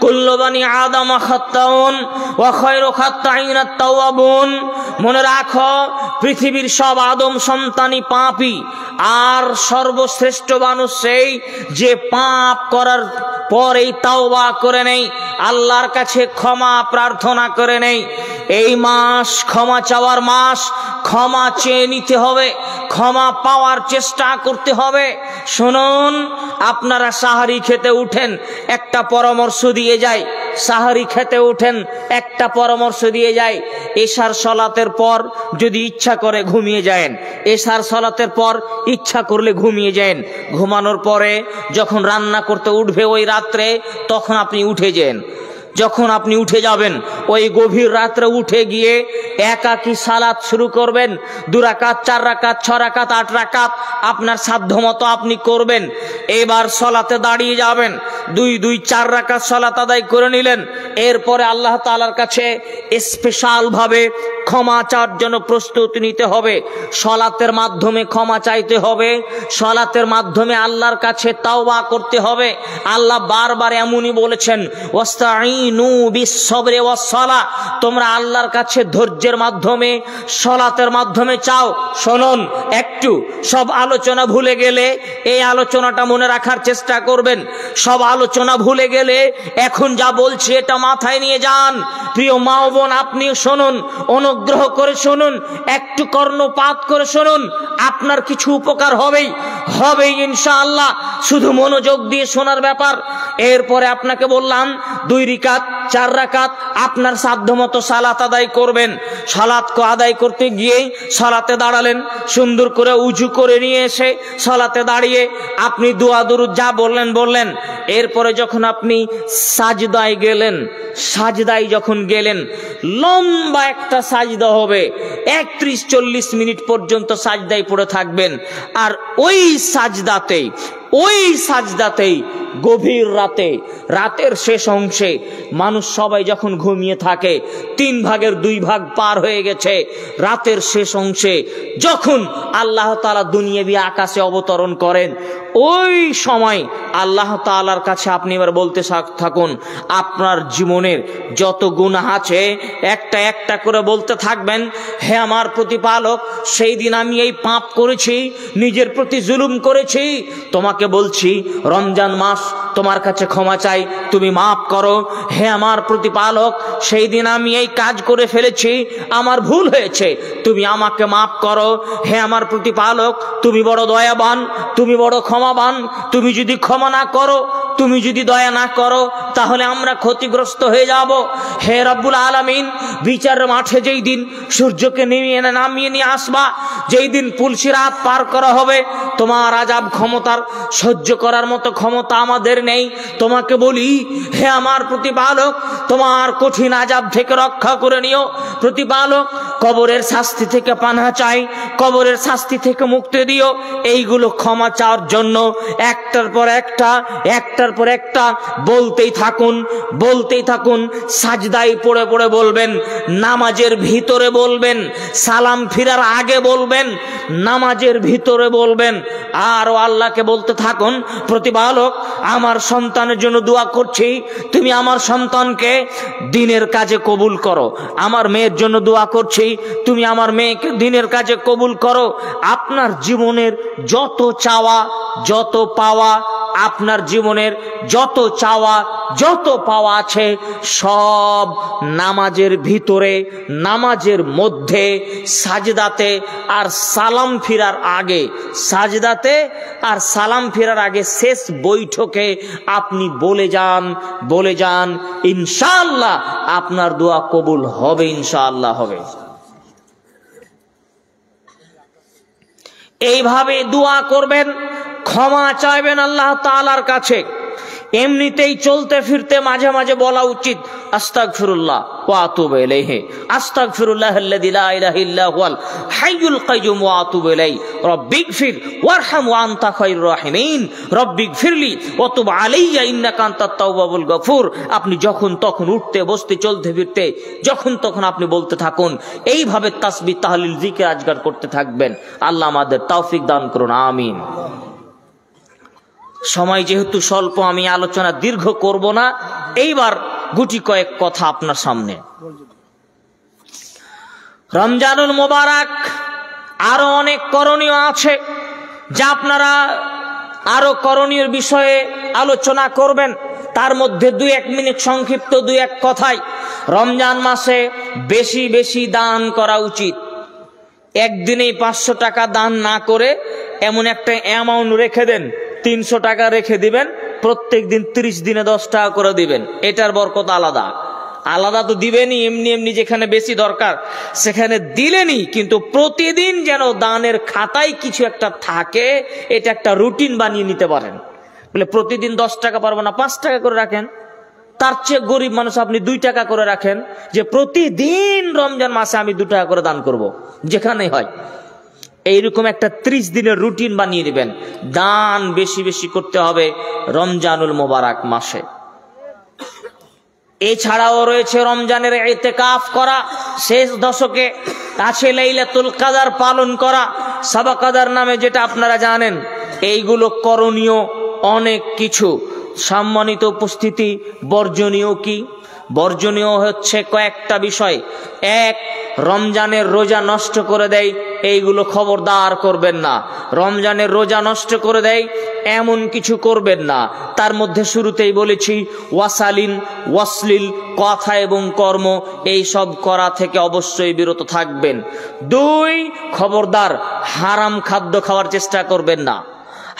কুল্লু বনি আদম খাত্তাউন ওয়া খায়রু খাত্তাইন আত-তাওয়াবুন। মনে রাখো পৃথিবীর সব আদম সন্তানই পাপী, আর সর্বশ্রেষ্ঠ মানুষ সেই যে পাপ করার পরেই তাওবা করে নেই, আল্লাহর কাছে ক্ষমা প্রার্থনা করে নেই। এই মাস ক্ষমা চাওয়ার মাস, ক্ষমা চেয়ে নিতে হবে, ক্ষমা পাওয়ার চেষ্টা করতে হবে। শুনুন, আপনারা সাহারি খেতে উঠেন, একটা পরামর্শ দিয়ে যায়, সাহারি খেতে উঠেন, একটা পরামর্শ দিয়ে যায়, এশার সালাতের পর যদি ইচ্ছা করে ঘুমিয়ে যান, এশার সালাতের পর ইচ্ছা করলে ঘুমিয়ে যান, ঘুমানোর পরে যখন রান্না করতে উঠবে ওই রাত্রে, তখন আপনি উঠে যান। যখন আপনি উঠে যাবেন ওই গভীর রাত্রে উঠে গিয়ে একাকী সালাত শুরু করবেন। 2 রাকাত, 4 রাকাত, 6 রাকাত, 8 রাকাত আপনার সাধ্যমতো আপনি করবেন। এবার সালাতে দাঁড়িয়ে যাবেন, 2 4 রাকাত সালাত আদায় করে নিলেন। এরপরে আল্লাহ তাআলার কাছে স্পেশাল ভাবে ক্ষমা চাওয়ার জন্য প্রস্তুতি নিতে হবে। সালাতের মাধ্যমে ক্ষমা চাইতে হবে, সালাতের মাধ্যমে আল্লাহর কাছে তাওবা করতে হবে। আল্লাহ বারবার এমনই বলেছেন, ওয়াস্তাঈনু বিস-সাবরি ওয়াস-সালাহ, তোমরা আল্লাহর কাছে ধৈর্যের মাধ্যমে, সালাতের মাধ্যমে চাও। শুনুন, একটু সব আলোচনা ভুলে গেলে এই আলোচনাটা মনে রাখার চেষ্টা করবেন। সব আলোচনা ভুলে গেলে এখন যা বলছি এটা মাথায় নিয়ে যান। প্রিয় মা ও বোন, আপনি শুনুন, অনুগ্রহ করে শুনুন, একটু কর্ণপাত করে শুনুন, আপনার কিছু উপকার হবেই হবেই ইনশাআল্লাহ। শুধু মনোযোগ দিয়ে শোনার ব্যাপার। এরপরে আপনাকে বললাম 2 রাকাত 4 রাকাত আপনার সাধ্যমতো সালাত আদায় করবেন। সালাত আদায় করতে গিয়েই সালাতে দাঁড়ালেন, সুন্দর করে উজু করে নিয়ে এসে সালাতে দাঁড়িয়ে আপনি দোয়া দুরুদ যা বললেন। এরপরে যখন আপনি সাজদায় গেলেন, সাজদায় যখন গেলেন, লম্বা একটা সাজদা হবে, 31-40 মিনিট পর্যন্ত সাজদায় পড়ে থাকবেন। আর ওই সাজদাতেই গভীর রাতের শেষ অংশে মানুষ সবাই যখন ঘুমিয়ে থাকে, 3 ভাগের 2 ভাগ পার হয়ে গেছে, রাতের শেষ অংশে যখন আল্লাহ তাআলা দুনিয়াবি আকাশে অবতরণ করেন, ওই সময় আল্লাহ তাআলার কাছে আপনি এবার বলতে থাকুন, আপনার জীবনের যত গুনাহ আছে একটা একটা করে বলতে থাকবেন, হে আমার প্রতিপালক, সেই দিন আমি এই পাপ করেছি, নিজের প্রতি জুলুম করেছি, তোমাকে বলছি রমজান মাস তোমার কাছে ক্ষমা চাই, তুমি মাফ করো। হে আমার প্রতিপালক, সেই দিন আমি এই কাজ করে ফেলেছি, আমার ভুল হয়েছে, তুমি আমাকে মাফ করো। হে আমার প্রতিপালক, তুমি বড় দয়াবান, তুমি বড় ক্ষমাবান, তুমি যদি ক্ষমা না করো, তুমি যদি দয়া না করো, তাহলে আমরা ক্ষতিগ্রস্ত হয়ে যাব। হে রব্বুল আলামিন, বিচারের মাঠে যেই দিন সূর্যকে নামিয়ে নিয়ে আসবা, যেই দিন পুলসিরাত পার করা হবে, তোমার আযাব ক্ষমতার সহ্য করার মতো ক্ষমতা আমাদের নেই। তোমাকে বলি, হে আমার প্রতিপালক, তোমার কঠিন আযাব থেকে রক্ষা করে নিও। প্রতিপালক, কবরের শাস্তি থেকে পানাহ চাই, কবরের শাস্তি থেকে মুক্তি দিও। এইগুলো ক্ষমা চাওয়ার জন্য একটার পর একটা বলতেই থাকুন। সাজদায় পড়ে পড়ে বলবেন, নামাজের ভিতরে বলবেন, সালাম ফিরার আগে বলবেন, নামাজের ভিতরে বলবেন। আর আল্লাহকে বলতে থাকুন, প্রতিপালক, আমার সন্তানের জন্য দোয়া করছি, তুমি আমার সন্তানকে দ্বীনের কাজে কবুল করো। আমার মেয়ের জন্য দোয়া করছি, তুমি আমার মেয়েকে দ্বীনের কাজে কবুল করো। আপনার জীবনের যত চাওয়া, যত পাওয়া, আপনার জীবনের যত চাওয়া, যত পাওয়া আছে, সব নামাজের ভিতরে, নামাজের মধ্যে, সাজদাতে আর সালাম ফিরার আগে, সাজদাতে আর সালাম ফিরার আগে শেষ বৈঠকে আপনি বলে যান, ইনশাআল্লাহ আপনার দোয়া কবুল হবে, ইনশাআল্লাহ হবে। এইভাবে দোয়া করবেন, ক্ষমা চাইবেন আল্লাহ তাআলার কাছে। এমনিতেই চলতে ফিরতে মাঝে মাঝে বলা উচিত, আস্তাগফিরুল্লাহ ওয়া আতুবু ইলাইহি, আস্তাগফিরুল্লাহাল্লাযী লা ইলাহা ইল্লা হুয়াল হাইয়ুল কাইয়্যুম ওয়া আতুবু ইলাইহি, রব্বিগফির ওয়ারহাম ওয়া আনতা খায়রুর রাহিমিন, রব্বিগফিরলি ওয়া তুব আলাইয়া ইন্নাকা আনতাত তাওয়াবুল গফুর। আপনি যখন তখন উঠতে বসতে চলতে ফিরতে যখন তখন আপনি বলতে থাকুন, এইভাবে তাসবিহ তাহলিল জিকির আজকার করতে থাকবেন। আল্লাহ আমাদের তৌফিক দান করুন, আমিন। সময় যেহেতু স্বল্প, আমি আলোচনা দীর্ঘ করব না, এইবার গুটি কয়েক কথা আপনার সামনে। রমজানুল মোবারক, আরো অনেক করণীয় আছে যা আপনারা আরো করণীয় বিষয়ে আলোচনা করবেন। তার মধ্যে 2-1 মিনিট সংক্ষিপ্ত 2-1 কথাই, রমজান মাসে বেশি বেশি দান করা উচিত। একদিনেই 500 টাকা দান না করে এমন একটা অ্যামাউন্ট রেখে দেন, 300 টাকা রেখে দিবেন, প্রত্যেক দিন 30 দিনে 10 টাকা করে দিবেন। এটার বরকত আলাদা তো দিবেনই, এমনি যেখানে বেশি দরকার সেখানে দিলেনই, কিন্তু প্রতিদিন যেন দানের খাতায় কিছু একটা থাকে, এটা একটা রুটিন বানিয়ে নিতে পারেন। বলে প্রতিদিন 10 টাকা পারবো না, 5 টাকা করে রাখেন। তার চেয়ে গরিব মানুষ আপনি 2 টাকা করে রাখেন, যে প্রতিদিন রমজান মাসে আমি 2 টাকা করে দান করব, যেখানেই হয়। এইরকম একটা 30 দিনের রুটিন বানিয়ে দিবেন। দান বেশি বেশি করতে হবে রমজানুল মোবারক মাসে। এছাড়াও রয়েছে রমজানের ইতিকাফ করা, শেষ দশকে আছে লাইলাতুল কদর পালন করা, সাবা কদর নামে, যেটা আপনারা জানেন। এইগুলো করণীয় অনেক কিছু। সম্মানিত উপস্থিতি, বর্জনীয় কি? বর্জনীয় হচ্ছে কয়েকটা বিষয়। 1, রমজানের রোজা নষ্ট করে দেয়, এইগুলো খবরদার করবেন না। রমজানের রোজা নষ্ট করে দেয় এমন কিছু করবেন না। তার মধ্যে শুরুতেই বলেছি, ওয়াসলিল কথা এবং কর্ম, এই সব করা থেকে অবশ্যই বিরত থাকবেন। 2, খবরদার হারাম খাদ্য খাওয়ার চেষ্টা করবেন না।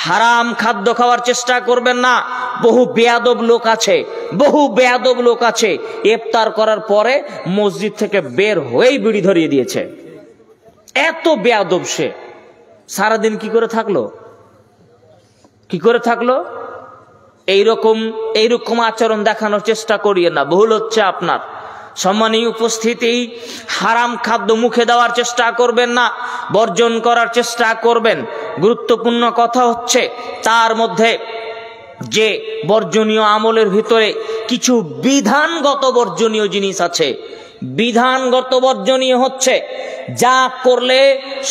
হারাম খাদ্য খাওয়ার চেষ্টা করবেন না। বহু বেয়াদব লোক আছে ইফতার করার পরে মসজিদ থেকে বের হয়েই বিড়ি ধরিয়ে দিয়েছে। এত বেয়াদব সে, সারাদিন কি করে থাকলো? এইরকম আচরণ দেখানোর চেষ্টা করিয়ে না, ভুল হচ্ছে আপনার। সম্মানীয় উপস্থিতি, হারাম খাদ্য মুখে দেওয়ার চেষ্টা করবেন না, বর্জন করার চেষ্টা করবেন। গুরুত্বপূর্ণ কথা হচ্ছে তার মধ্যে যে বর্জনীয় আমলের ভিতরে কিছু বিধানগত বর্জনীয় জিনিস আছে। বিধানগত বর্জনীয় হচ্ছে যা করলে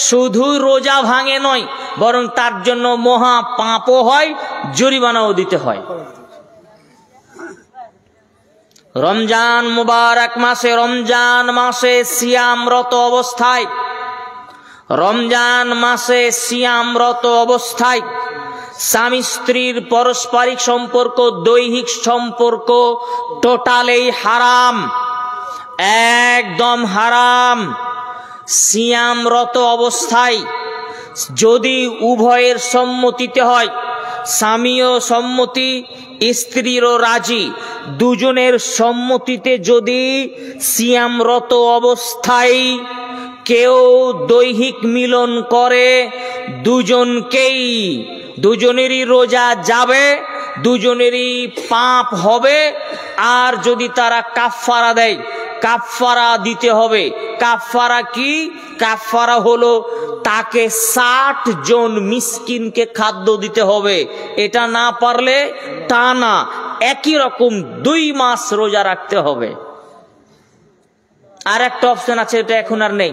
শুধু রোজা ভাঙে নয়, বরং তার জন্য মহা পাপও হয়, জরিমানাও দিতে হয়। রমজান মুবারক মাসে, রমজান মাসে সিয়ামরত অবস্থায় স্বামী স্ত্রীর পারস্পরিক সম্পর্ক, দৈহিক সম্পর্ক টোটালেই হারাম, একদম হারাম। সিয়ামরত অবস্থায় যদি উভয়ের সম্মতিতে হয়, স্বামীও সম্মতি, স্ত্রীরও রাজি, দুজনের সম্মতিতে যদি সিয়ামরত অবস্থায় কেউ দৈহিক মিলন করে, দুজনেরই রোজা যাবে, দুজনেরই পাপ হবে। আর যদি তারা কাফফারা দেয়, কাফফারা দিতে হবে। কাফফারা কি? কাফফারা হলো তাকে 60 জন মিসকিনকে খাদ্য দিতে হবে। এটা না পারলে টানা একই রকম 2 মাস রোজা রাখতে হবে। আর একটা অপশন আছে, এটা এখন আর নেই,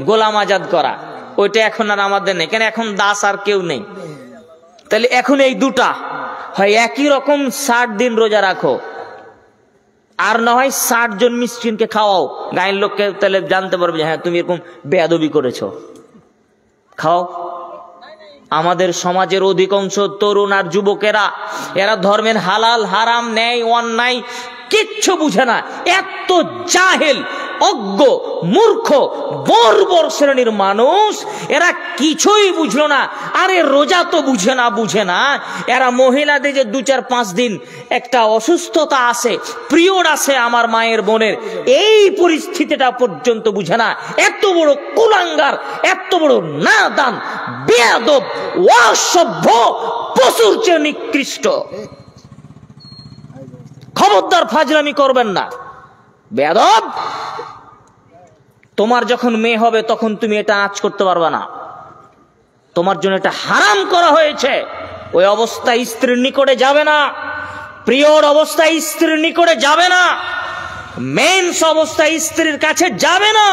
গোলাম আজাদ করা। ওইটা এখন আর আমাদের নেই, কেন এখন দাস আর কেউ নেই। তাহলে এখন এই দুটা হয়, একই রকম 60 দিন রোজা রাখো, আর না হয় 60 জন মিসকিনকে খাওয়াও। গায়ের লোককে তাহলে জানতে পারবে হ্যাঁ তুমি এরকম বেয়াদবি করেছো, খাও। আমাদের সমাজের অধিকাংশ তরুণ আর যুবকেরা, এরা ধর্মের হালাল হারাম, ন্যায় অন্যায় কিচ্ছু বুঝে না। এত জাহেল, অজ্ঞ, মূর্খ, বর্বর শ্রেণীর মানুষ, এরা কিছুই বুঝলো না। আরে রোজা তো বুঝে না। এরা মহিলাদের যে 2-4-5 দিন একটা অসুস্থতা আসে, পিরিয়ড আসে আমার মায়ের বোনের, এই পরিস্থিতিটা পর্যন্ত বুঝে না। এত বড় কুলাঙ্গার, এত বড় নাদান, বেয়াদব, অসভ্য, পশুর চেয়ে নিকৃষ্ট। খবরদার ফাজলামি করবেন না, বেয়াদব। তোমার যখন মেয়ে হবে তখন তুমি এটা আঁচ করতে পারবে না, তোমার জন্য এটা হারাম করা হয়েছে। ওই অবস্থায় স্ত্রীর নিকটে যাবে না, পিরিয়ড অবস্থায় স্ত্রীর নিকটে যাবে না, মেন্স অবস্থায় স্ত্রীর কাছে যাবে না।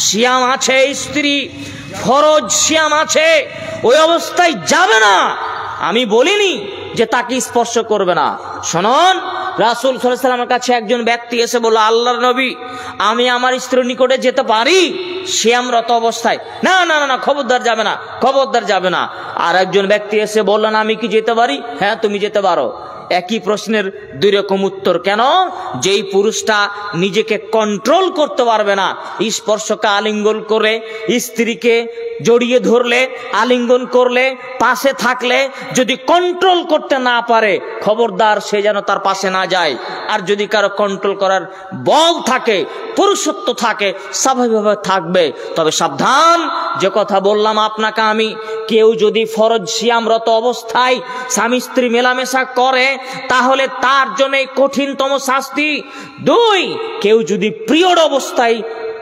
সিয়াম আছে স্ত্রী, ফরজ সিয়াম আছে, ওই অবস্থায় যাবে না। আমি বলিনি যে তাকে স্পর্শ করবে না। শুনুন, রাসূল সাল্লাল্লাহু আলাইহি ওয়াসাল্লামের কাছে একজন ব্যক্তি এসে বলল, আল্লাহর নবী, আমি আমার স্ত্রীর নিকটে যেতে পারি সিয়ামরত অবস্থায়? না না না, খবরদার যাবে না, খবরদার যাবে না। আর একজন ব্যক্তি এসে বললেন, আমি কি যেতে পারি? হ্যাঁ তুমি যেতে পারো। একই প্রশ্নের 2 রকম উত্তর। কেন? যেই পুরুষটা নিজেকে কন্ট্রোল করতে পারবে না, স্পর্শকে আলিঙ্গন করে, স্ত্রীকে জড়িয়ে ধরলে, আলিঙ্গন করলে, পাশে থাকলে যদি কন্ট্রোল করতে না পারে, খবরদার সে যেন তার পাশে না যায়। আর যদি কারো কন্ট্রোল করার বল থাকে, পুরুষত্ব থাকে, স্বাভাবিকভাবে থাকবে। তবে সাবধান, যে কথা বললাম আপনাকে আমি, কেউ যদি ফরজ সিয়ামরত অবস্থায় স্বামী স্ত্রী মেলামেশা করে, তাহলে তার জন্য কঠিনতম শাস্তি। 2, কেউ যদি পিরিয়ড অবস্থায়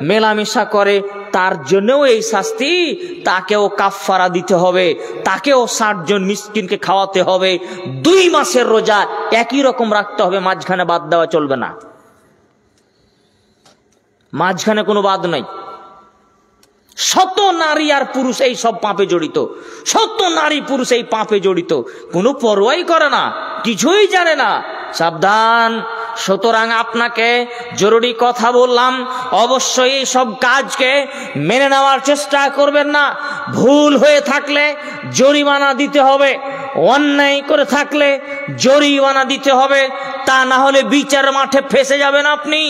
মেলামেশা করে, তার জন্যও এই শাস্তি। তাকেও কাফফারা দিতে হবে, তাকেও 60 জন মিসকিনকে খাওয়াতে হবে। 2 মাসের রোজা একই রকম রাখতে হবে, মাঝখানে বাদ দেওয়া চলবে না, মাঝখানে কোনো বাদ নাই। শত নারী আর পুরুষ এই সব পাপে জড়িত, শত নারী পুরুষ এই পাপে জড়িত, কোনো পরোয়াই করে না, কিছুই জানে না। সাবধান। সুতরাং আপনাকে জরুরি কথা বললাম, অবশ্যই এই সব কাজকে মেনে নেওয়ার চেষ্টা করবেন না। ভুল হয়ে থাকলে জরিমানা দিতে হবে, অন্যায় করে থাকলে জরিমানা দিতে হবে। তা না হলে বিচার মাঠে ফেঁসে যাবেন আপনি,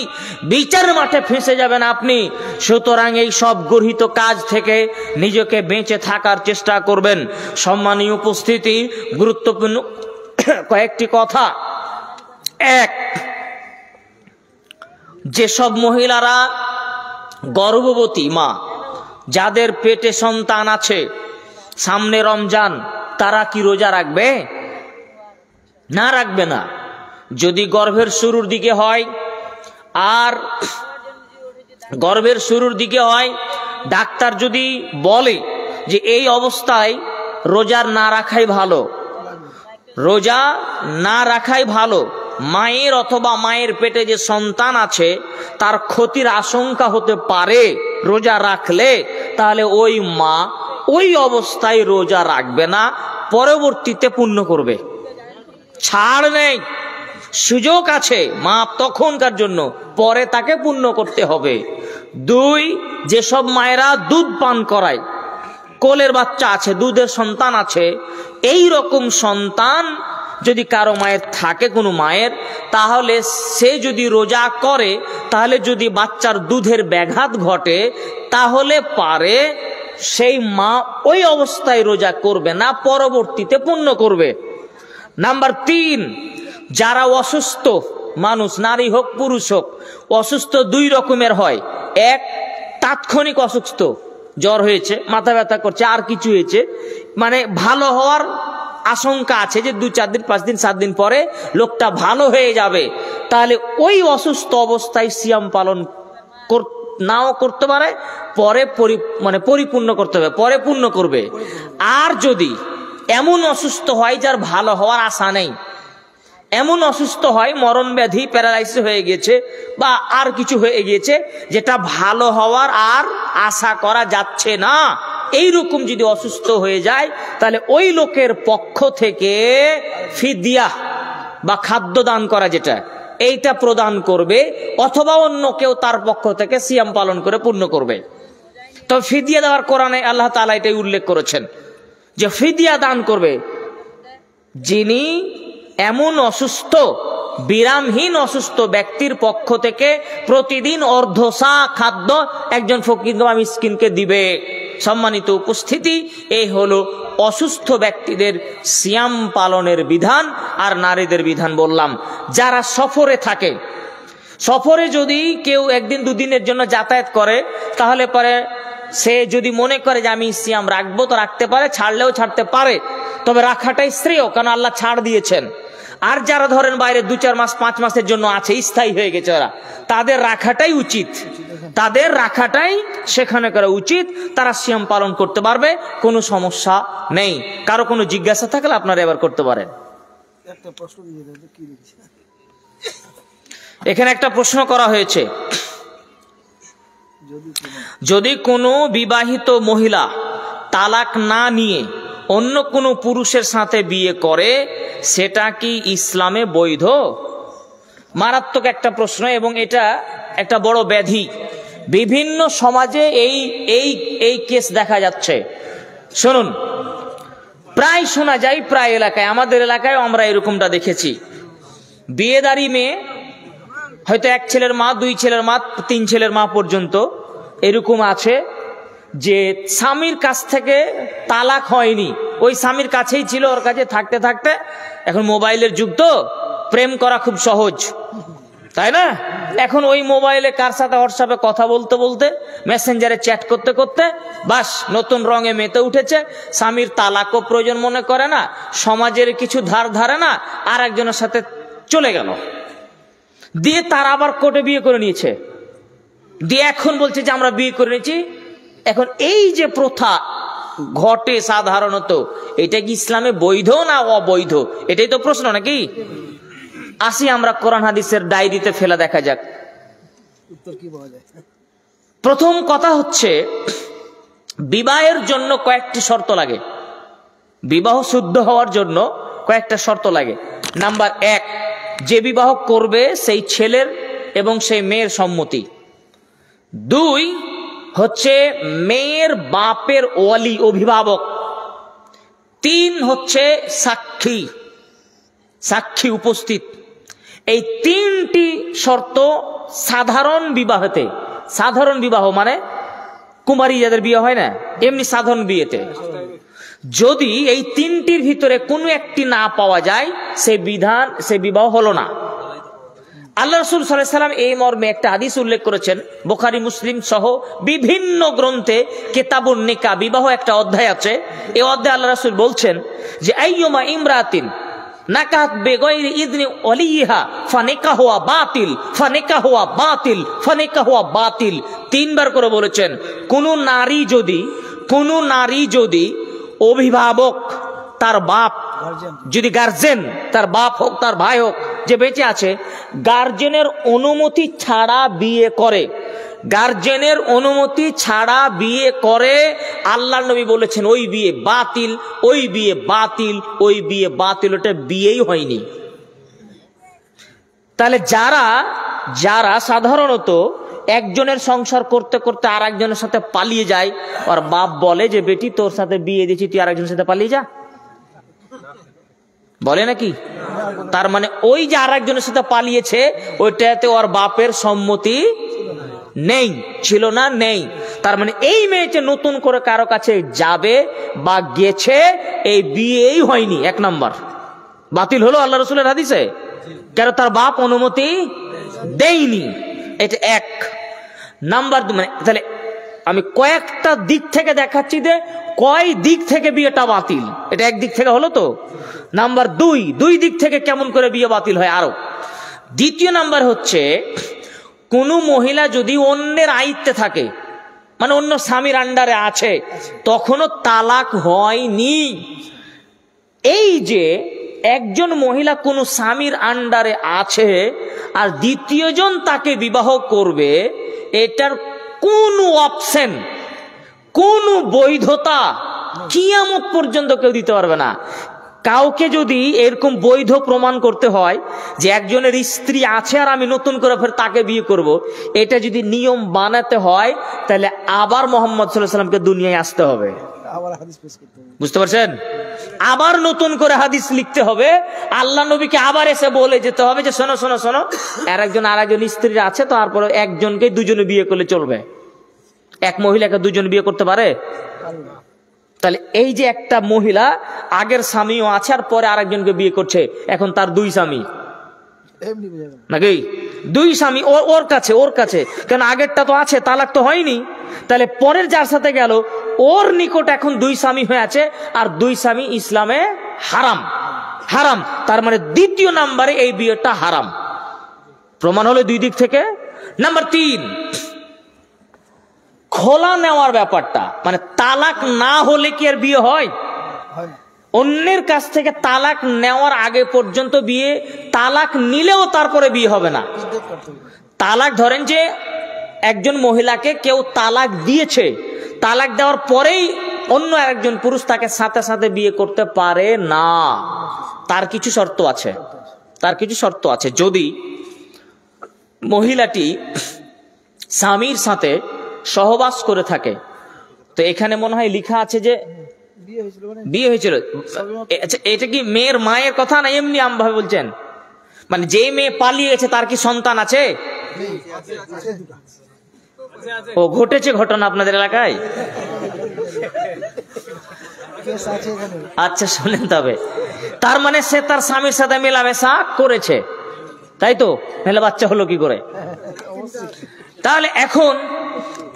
বিচার মাঠে ফেঁসে যাবেন আপনি। সুতরাং এই সব গর্হিত কাজ থেকে নিজেকে বেঁচে থাকার চেষ্টা করবেন। সম্মানীয় উপস্থিতি, গুরুত্বপূর্ণ কয়েকটি কথা। এক, যেসব মহিলারা গর্ভবতী মা, যাদের পেটে সন্তান আছে, সামনে রমজান, তারা কি রোজা রাখবে? না, রাখবে না। যদি গর্ভের শুরুর দিকে হয়, আর গর্ভের শুরুর দিকে হয়, ডাক্তার যদি বলে যে এই অবস্থায় রোজা না রাখাই ভালো, রোজা না রাখাই ভালো, মায়ের অথবা মায়ের পেটে যে সন্তান আছে তার ক্ষতির আশঙ্কা হতে পারে রোজা রাখলে, তাহলে ওই মা ওই অবস্থায় রোজা রাখবে না, পরবর্তীতে পূর্ণ করবে। ছাড় নেই, সুযোগ আছে মাপ তখনকার জন্য, পরে তাকে পূর্ণ করতে হবে। দুই, যেসব মায়েরা দুধ পান করায়, কোলের বাচ্চা আছে, দুধের সন্তান আছে, এই রকম সন্তান যদি কারো মায়ের থাকে, কোনো মায়ের, তাহলে সে যদি রোজা করে, তাহলে যদি বাচ্চার দুধের ব্যাঘাত ঘটে, তাহলে পারে সেই মা ওই অবস্থায় রোজা করবে না, পরবর্তীতে পূর্ণ করবে। নাম্বার 3, যারা অসুস্থ মানুষ, নারী হোক পুরুষ হোক, অসুস্থ দুই রকমের হয়। এক, তাৎক্ষণিক অসুস্থ, জ্বর হয়েছে, মাথা ব্যথা করছে, আর কিছু হয়েছে, মানে ভালো হওয়ার আশঙ্কা আছে যে 2-4 দিন 5 দিন 7 দিন পরে লোকটা ভালো হয়ে যাবে, তাহলে ওই অসুস্থ অবস্থায় সিয়াম পালন নাও করতে পারে, পরে পরিপূর্ণ করতে হবে, পরে পূর্ণ করবে। আর যদি এমন অসুস্থ হয় যার ভালো হওয়ার আশা নেই, এমন অসুস্থ হয়, মরণ ব্যাধি, প্যারালাইসিস হয়ে গেছে বা আর কিছু হয়ে গিয়েছে, যেটা ভালো হওয়ার আর আশা করা যাচ্ছে না, এইরকম যদি অসুস্থ হয়ে যায়, তাহলে ওই লোকের পক্ষ থেকে ফিদিয়া বা খাদ্য দান করা, যেটা এইটা প্রদান করবে, অথবা অন্য কেউ তার পক্ষ থেকে সিয়াম পালন করে পূর্ণ করবে। তো ফিদিয়া দেওয়ার কোরআনে আল্লাহ তাআলা এটাই উল্লেখ করেছেন যে ফিদিয়া দান করবে যিনি এমন অসুস্থ, বিরামহীন অসুস্থ ব্যক্তির পক্ষ থেকে প্রতিদিন অর্ধসা খাদ্য একজন ফকির বা মিসকিনকে দিবে। সম্মানিত উপস্থিতি, এই হলো অসুস্থ ব্যক্তিদের সিয়াম পালনের বিধান। আর নারীদের বিধান বললাম। যারা সফরে থাকে, সফরে যদি কেউ 1-2 দিনের জন্য যাতায়াত করে, তাহলে পরে সে যদি মনে করে যে আমি সিয়াম রাখবো, তো রাখতে পারে, ছাড়লেও ছাড়তে পারে, তবে রাখাটাই শ্রেয়, কারণ আল্লাহ ছাড় দিয়েছেন। আর যারা ধরেন বাইরে 2-4 মাস 5 মাসের জন্য আছে, স্থায়ী হয়ে গেছে ওরা, তাদের রাখাটাই উচিত, তাদের রাখাটাই সেখানে করা উচিত। তারা সিয়াম পালন করতে পারবে, কোনো সমস্যা নেই। কারো কোনো জিজ্ঞাসা থাকলে আপনারা এবার করতে পারেন। এখানে একটা প্রশ্ন করা হয়েছে, যদি কোনো বিবাহিত মহিলা তালাক না নিয়ে অন্য কোনো পুরুষের সাথে বিয়ে করে, সেটা কি ইসলামে বৈধ? মারাত্মক একটা প্রশ্ন, এবং এটা একটা বড় ব্যাধি। বিভিন্ন সমাজে এই কেস দেখা যাচ্ছে। শুনুন, প্রায় শোনা যায়, প্রায় এলাকায়, আমাদের এলাকায় আমরা এরকমটা দেখেছি। বিয়েদারি মেয়ে, হয়তো 1 ছেলের মা, 2 ছেলের মা, 3 ছেলের মা পর্যন্ত এরকম আছে, যে স্বামীর কাছ থেকে তালাক হয়নি, ওই স্বামীর কাছেই ছিল, ওর কাছে থাকতে থাকতে, এখন মোবাইলের যুগ তো, প্রেম করা খুব সহজ, তাই না? এখন ওই মোবাইলে কার সাথে হোয়াটসঅ্যাপে কথা বলতে বলতে, মেসেঞ্জারে চ্যাট করতে করতে, বাস নতুন রঙে মেতে উঠেছে। স্বামীর তালাকও প্রয়োজন মনে করে না, সমাজের কিছু ধার ধারে না, আর একজনের সাথে চলে গেল, দিয়ে তার আবার কোর্টে বিয়ে করে নিয়েছে, দিয়ে এখন বলছে যে আমরা বিয়ে করে নিয়েছি। এখন এই যে প্রথা ঘটে সাধারণত, এটা কি ইসলামে বৈধ না অবৈধ? এটাই তো প্রশ্ন, নাকি? আসি আমরা কোরআন হাদিসের ডায়েরিতে ফেলা, দেখা যাক উত্তর কি পাওয়া যায়। প্রথম কথা হচ্ছে, বিবাহের জন্য কয়েকটি শর্ত লাগে, বিবাহ শুদ্ধ হওয়ার জন্য কয়েকটা শর্ত লাগে। নাম্বার 1, যে বিবাহ করবে সেই ছেলের এবং সেই মেয়ের সম্মতি। 2 হচ্ছে মেয়ের বাপের ওয়ালি, অভিভাবক। 3 হচ্ছে সাক্ষী উপস্থিত। এই তিনটি শর্ত সাধারণ বিবাহতে, সাধারণ বিবাহ মানে কুমারী যাদের বিয়ে হয় না, এমনি সাধারণ বিয়েতে যদি এই তিনটির ভিতরে কোনো একটি না পাওয়া যায়, সে বিবাহ হলো না। আল্লাহ রাসূল সাল্লাল্লাহু আলাইহি ওয়াসাল্লাম এই মর্মে একটা হাদিস উল্লেখ করেছেন, বুখারী মুসলিম সহ বিভিন্ন গ্রন্থে কিতাবুন নিকাহ, বিবাহ একটা অধ্যায় আছে। এই অধ্যায়ে আল্লাহ রাসূল বলছেন যে আইয়ুমা ইমরাতিন নাকাত বিগাইরি ইযনি ওয়ালিহা ফানিকাহুয়া বাতিল, ফানিকাহুয়া বাতিল, ফানিকাহুয়া বাতিল। তিনবার করে বলেছেন, কোন নারী যদি অভিভাবক, তার বাপ, যদি গার্জেন, তার বাপ হোক তার ভাই হোক যে বেঁচে আছে, গার্জেনের অনুমতি ছাড়া বিয়ে করে, গার্জেনের অনুমতি ছাড়া বিয়ে করে, আল্লাহর নবী বলেছেন ওই বিয়ে বাতিল, ওই বিয়ে বাতিল, ওই বিয়ে বাতিল, ওটা বিয়েই হয়নি। তাহলে যারা সাধারণত একজনের সংসার করতে করতে আর একজনের সাথে পালিয়ে যায়, আর বাপ বলে যে বেটি তোর সাথে বিয়ে দিয়েছি, তুই আর একজনের সাথে পালিয়ে যা, বলে নাকি? তার মানে ওই যে আর একজনের সাথে পালিয়েছে ওইটাতে ওর বাপের সম্মতি নেই, ছিল না, নেই। তার মানে এই মেয়েটা নতুন করে কারো কাছে যাবে বা গেছে, এই বিয়েই হয়নি, এক নাম্বার বাতিল হলো আল্লাহ রাসূলের হাদিসে, কারণ তার বাপ অনুমতি দেয়নি। এটা এক নাম্বার। মানে তাহলে আমি কয়েকটা দিক থেকে দেখাচ্ছি যে কয় দিক থেকে বিয়েটা বাতিল, এটা এক দিক থেকে হলো তো। নাম্বার দুই দিক থেকে কেমন করে বিয়ে বাতিল হয় আরো। দ্বিতীয় নাম্বার হচ্ছে, কোন মহিলা যদি অন্যের আয়ত্তে থাকে, মানে অন্য স্বামীর আন্ডারে আছে, তখনও তালাক হয়নি। এই যে একজন মহিলা কোন স্বামীর আন্ডারে আছে আর দ্বিতীয় জন তাকে বিবাহ করবে, এটার কোন অপশন, কোন বৈধতা কিয়ামত পর্যন্ত কেউ দিতে পারবে না। কাউকে যদি এরকম বৈধ প্রমাণ করতে হয় যে একজনের স্ত্রী আছে আর আমি নতুন করে ফের তাকে বিয়ে করব, এটা যদি নিয়ম বানাতে হয় তাহলে আবার মুহাম্মদ সাল্লাল্লাহু আলাইহি ওয়াসাল্লামকে দুনিয়ায় আসতে হবে, বুঝতে পারছেন? আবার নতুন করে হাদিস লিখতে হবে, আল্লাহ নবীকে আবার এসে বলে যেতে হবে যে শোনো শোনো শোনো, আর একজন স্ত্রী আছে, তারপরে একজনকে দুজনে বিয়ে করলে চলবে। এক মহিলাকে দুজন বিয়ে করতে পারে? তাহলে এই যে একটা মহিলা আগের স্বামীও আছে আর পরে আরেকজনকে বিয়ে করছে, এখন তার দুই স্বামী নাকি? দুই স্বামী ওর কাছে, কেন আগেরটা তো আছে, তালাক তো হয়নি। তাহলে পরের যার সাথে গেল ওর নিকট এখন দুই স্বামী হয়ে আছে, আর দুই স্বামী ইসলামে হারাম। তার মানে দ্বিতীয় নাম্বারে এই বিয়েটা হারাম, প্রমাণ হলো দুই দিক থেকে। নাম্বার 3, খোলা নেওয়ার ব্যাপারটা, মানে তালাক না হলে কি আর বিয়ে হয়? অন্যের কাছ থেকে তালাক নেওয়ার আগে পর্যন্ত বিয়ে, তালাক নিলেও তারপরে বিয়ে হবে না। তালাক ধরেন যে একজন মহিলাকে কেউ তালাক দিয়েছে, তালাক দেওয়ার পরেই অন্য একজন পুরুষ তাকে সাথে সাথে বিয়ে করতে পারে না, তার কিছু শর্ত আছে। যদি মহিলাটি স্বামীর সাথে সহবাস করে থাকে, তো এখানে মনে হয় লেখা আছে যে বিয়ে হয়েছিল। আচ্ছা, এটা কি মেয়ের মায়ের কথা না এমনি আমভাবে বলছেন? মানে যে মেয়ে পালিয়ে গেছে তার কি সন্তান আছে? ও ঘটেছে ঘটনা আপনাদের এলাকায়? আচ্ছা শোনেন, তবে তার মানে সে তার স্বামীর সাথে মেলামেশা করেছে, তাই তো? নাহলে বাচ্চা হলো কি করে? তাহলে এখন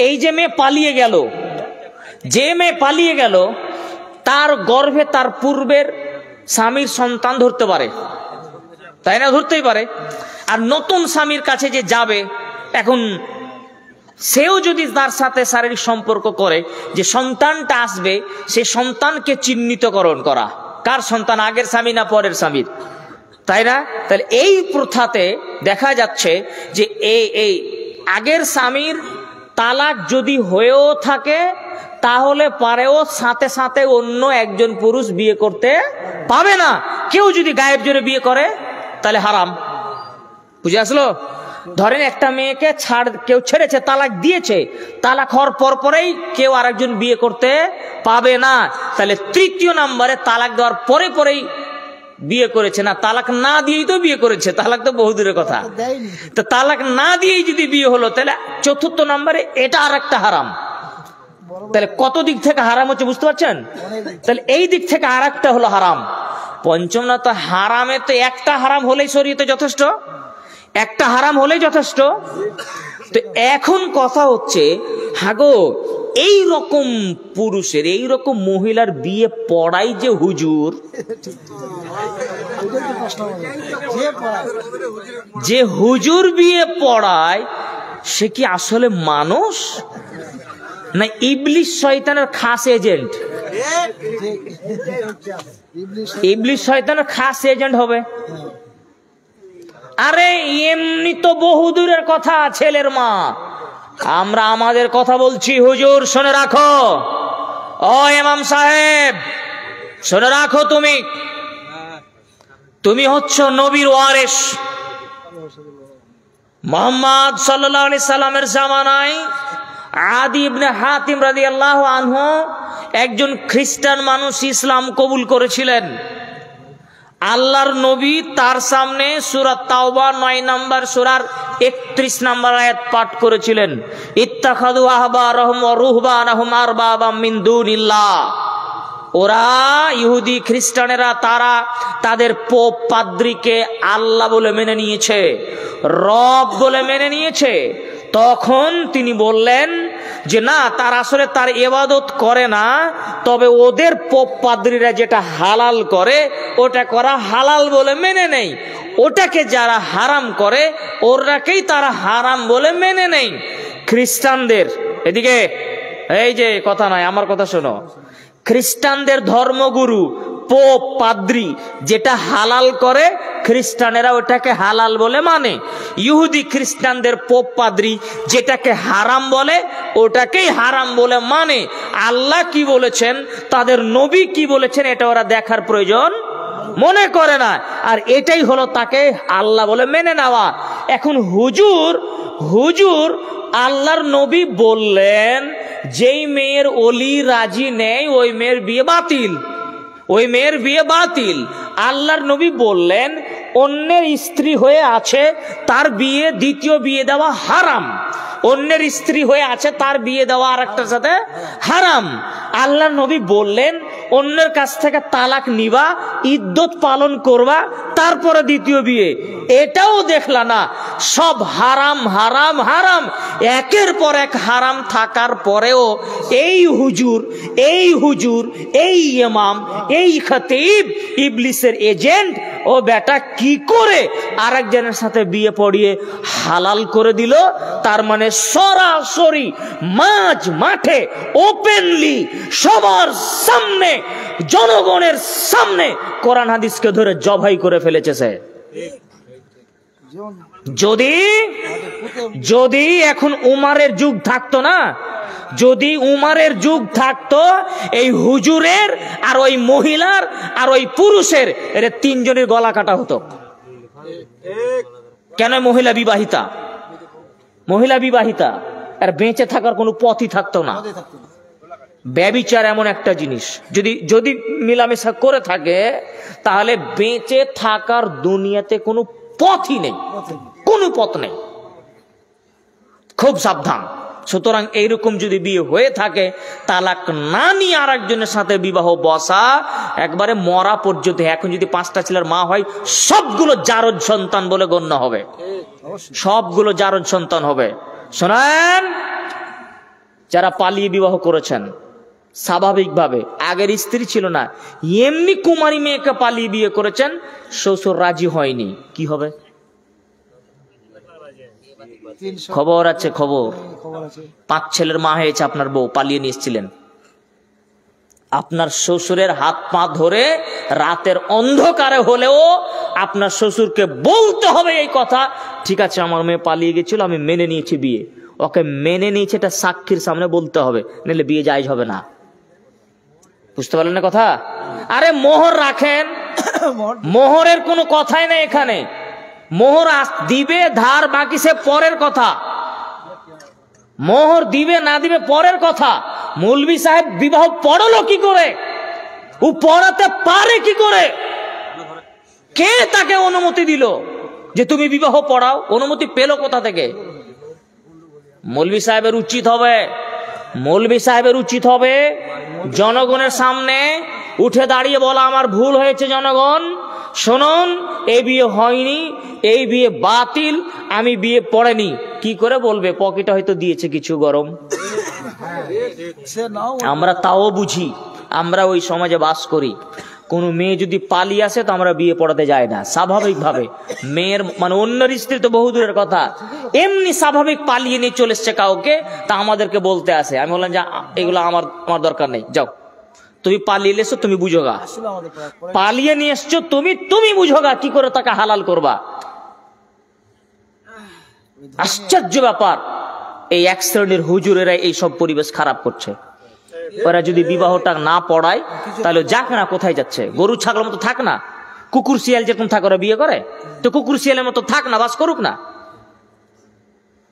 এই যে মেয়ে পালিয়ে গেল, তার গর্ভে তার পূর্বের স্বামীর সন্তান ধরতে পারে, তাই না? ধরতেই পারে। আর নতুন স্বামীর কাছে যে যাবে, এখন সেও যদি তার সাথে শারীরিক সম্পর্ক করে, যে সন্তানটা আসবে সে সন্তানকে চিহ্নিতকরণ করা, কার সন্তান, আগের স্বামী না পরের স্বামীর, তাই না? তাহলে এই প্রথাতে দেখা যাচ্ছে যে এই আগের স্বামীর তালাক যদি হয়েও থাকে তাহলে পারেও সাথে সাথে অন্য একজন পুরুষ বিয়ে করতে পাবে না। কেউ যদি গায়েব জোরে বিয়ে করে তাহলে হারাম। বুঝে আসলো? ধরেন একটা মেয়েকে কেউ ছেড়েছে, তালাক দিয়েছে, তালাক হওয়ার পরেই কেউ আরেকজন বিয়ে করতে পাবে না। তাহলে তৃতীয় নম্বরে তালাক দেওয়ার পরেই বিয়ে করেছে, না তালাক না দিয়েই তো বিয়ে করেছে, তালাক তো বহু দূরের কথা। তো তালাক না দিয়েই যদি বিয়ে হলো, তাহলে চতুর্থ নম্বরে এটা আর একটা হারাম। তাহলে কত দিক থেকে হারাম হচ্ছে বুঝতে পারছেন? তাহলে এই দিক থেকে আর একটা হলো হারাম। পঞ্চম না, তো হারামে তো একটা হারাম হলেই শরীয়তে যথেষ্ট, একটা হারাম হলেই যথেষ্ট। তো এখন কথা হচ্ছে, হাগো এই রকম পুরুষের, এই রকম মহিলার বিয়ে পড়াই যে হুজুর, যে হুজুর বিয়ে পড়ায় সে কি আসলে মানুষ না ইবলিশ শয়তানের খাস এজেন্ট? ইবলিশ শয়তানের খাস এজেন্ট হবে। আরে এমনি তো বহু দূরের কথা, ছেলের মা, আমরা আমাদের কথা বলছি। হুজুর শুনে রাখো, ও ইমাম সাহেব শুনে রাখো, তুমি হচ্ছ নবীর ওয়ারিস। মুহাম্মদ সাল্লাল্লাহু আলাইহি সাল্লামের জামানায় আদি ইবনে হাতিম রাদিয়াল্লাহু আনহু একজন খ্রিস্টান মানুষ ইসলাম কবুল করেছিলেন। আল্লাহর নবী তার সামনে সূরা তাওবা 9 নম্বর সূরার 31 নম্বর আয়াত পাঠ করেছিলেন, ইত্তাখাযু আহবারহুম ওয়া রুহবানাহুম আরবাবাম মিন দুনিল্লাহ। ওরা ইহুদি খ্রিস্টানেরা তারা তাদের পোপ পাদ্রীকে আল্লাহ বলে মেনে নিয়েছে, রব বলে মেনে নিয়েছে। তখন তিনি বললেন যে না, তার আসলে তার ইবাদত করে না, তবে ওদের পোপ পাদ্রীরা যেটা হালাল করে ওটা করা হালাল বলে মেনে নেই, ওটাকে যারা হারাম করে ওরাকেই তারা হারাম বলে মেনে নেই। খ্রিস্টানদের এদিকে, এই যে কথা নয়, আমার কথা শোনো, খ্রিস্টানদের ধর্মগুরু পোপ পাদ্রী যেটা হালাল করে খ্রিস্টানেরা ওটাকে হালাল বলে মানে, ইহুদি খ্রিস্টানদের পোপ পাদ্রী যেটাকে হারাম বলে ওটাকেই হারাম বলে মানে। আল্লাহ কি বলেছেন, তাদের নবী কি বলেছেন, এটা ওরা দেখার প্রয়োজন মনে করে না, আর এটাই হলো তাকে আল্লাহ বলে মেনে নেওয়া। এখন হুজুর আল্লাহর নবী বললেন যেই মেয়ের ওলি রাজি নেই ওই মেয়ের বিয়ে বাতিল, ওই মেয়ের বিয়ে বাতিল। আল্লাহর নবী বললেন অন্যের স্ত্রী হয়ে আছে তার বিয়ে, দ্বিতীয় বিয়ে দেওয়া হারাম। অন্যের স্ত্রী হয়ে আছে তার বিয়ে দেওয়া আর একটার সাথে হারাম। আল্লাহর নবী বললেন অন্যের কাছ থেকে তালাক নিবা, ইদ্যত পালন করবা, তারপরে দ্বিতীয় বিয়ে। এটাও দেখলা না, সব হারাম হারাম হারাম, একের পর এক হারাম থাকার পরেও এই হুজুর এই ইমাম এই খতিব ইবলিসের এজেন্ট, ও বেটা কি করে আরেকজনের সাথে বিয়ে পড়িয়ে হালাল করে দিল। তার মানে সরাসরি মাঝ মাঠে ওপেনলি সবার সামনে, জনগণের সামনে কোরআন হাদিসকে ধরে জবাই করে ফেলেছে সে। যদি এখন উমারের যুগ থাকতো না, যদি উমারের যুগ থাকতো, এই হুজুরের আর ওই মহিলার আর ওই পুরুষের এর তিনজনের গলা কাটা হতো। কেন? মহিলা বিবাহিতা আর বেঁচে থাকার কোনো পথই থাকতো না। ব্যভিচার এমন একটা জিনিস, যদি মিলামেশা করে থাকে তাহলে বেঁচে থাকার দুনিয়াতে কোনো পথই নেই, কোনো পথ নেই, খুব সাবধান। সুতরাং এইরকম যদি বিয়ে হয়ে থাকে, তালাক না নিয়ে আর একজনের সাথে বিবাহ বসা একবারে মরা পর্যন্ত। এখন যদি 5টা ছেলের মা হয়, সবগুলো জারজ সন্তান বলে গণ্য হবে, সবগুলো জারজ সন্তান হবে। শোনেন, যারা পালিয়ে বিবাহ করেছেন স্বাভাবিকভাবে, আগের স্ত্রী ছিল না, এমনি কুমারী মেয়েকে পালিয়ে বিয়ে করেছেন, শ্বশুর রাজি হয়নি, কি হবে? খবর আছে, খবর। 5 ছেলের মা হয়েছে আপনার বউ, পালিয়ে নিয়ে এসেছিলেন, আপনার শ্বশুরের হাত পা ধরে রাতের অন্ধকারে হলেও আপনার শ্বশুরকে বলতে হবে এই কথা, ঠিক আছে আমার মেয়ে পালিয়ে গেছিল, আমি মেনে নিয়েছি বিয়ে। ওকে মেনে নিয়েছে এটা সাক্ষীর সামনে বলতে হবে, নাহলে বিয়ে জায়েজ হবে না। বুঝতে পারলেন না কথা? আরে মোহর রাখেন, মোহরের কোনো কথাই নেই এখানে। মোহর দিবে ধার বাকি সে পরের কথা, মোহর দিবে না দিবে পরের কথা। মৌলভী সাহেব বিবাহ পড়লো কি করে? ও পড়াতে পারে কি করে? কে তাকে অনুমতি দিল যে তুমি বিবাহ পড়াও? অনুমতি পেল কোথা থেকে? মৌলভী সাহেবের উচিত হবে জনগণের সামনে উঠে দাঁড়িয়ে বলা, আমার ভুল হয়েছে জনগণ, শুনুন এই বিয়ে হয়নি, এই বিয়ে বাতিল, আমি বিয়ে পড়েনি। কি করে বলবে? পকেটে হয়তো দিয়েছে কিছু গরম। আমরা তাও বুঝি, আমরা ওই সমাজে বাস করি। কোন মেয়ে যদি পালিয়ে আসে তো আমরা বিয়ে পড়াতে যাই না, স্বাভাবিকভাবে। মেয়ের মানে অন্যের স্ত্রী তো বহু দূরের কথা, এমনি স্বাভাবিক পালিয়ে নিয়ে চলে এসছে কাউকে, তা আমাদেরকে বলতে আসে। আমি বললাম যে এগুলো আমার দরকার নেই, যাও তুমি পালিয়ে এসছো, তুমি বুঝোগা, পালিয়ে নিয়ে এসছো তুমি বুঝোগা কি করে তাকে হালাল করবা। আশ্চর্য ব্যাপার, এই এক শ্রেণীর হুজুরেরা এই সব পরিবেশ খারাপ করছে। ওরা যদি বিবাহটা না পড়ায় তাহলে যাক না, কোথায় যাচ্ছে? গরু ছাগলের মতো থাক না, কুকুর শিয়াল যেরকম থাকে ওরা বিয়ে করে, তো কুকুর শিয়ালের মতো থাক না, বাস করুক না।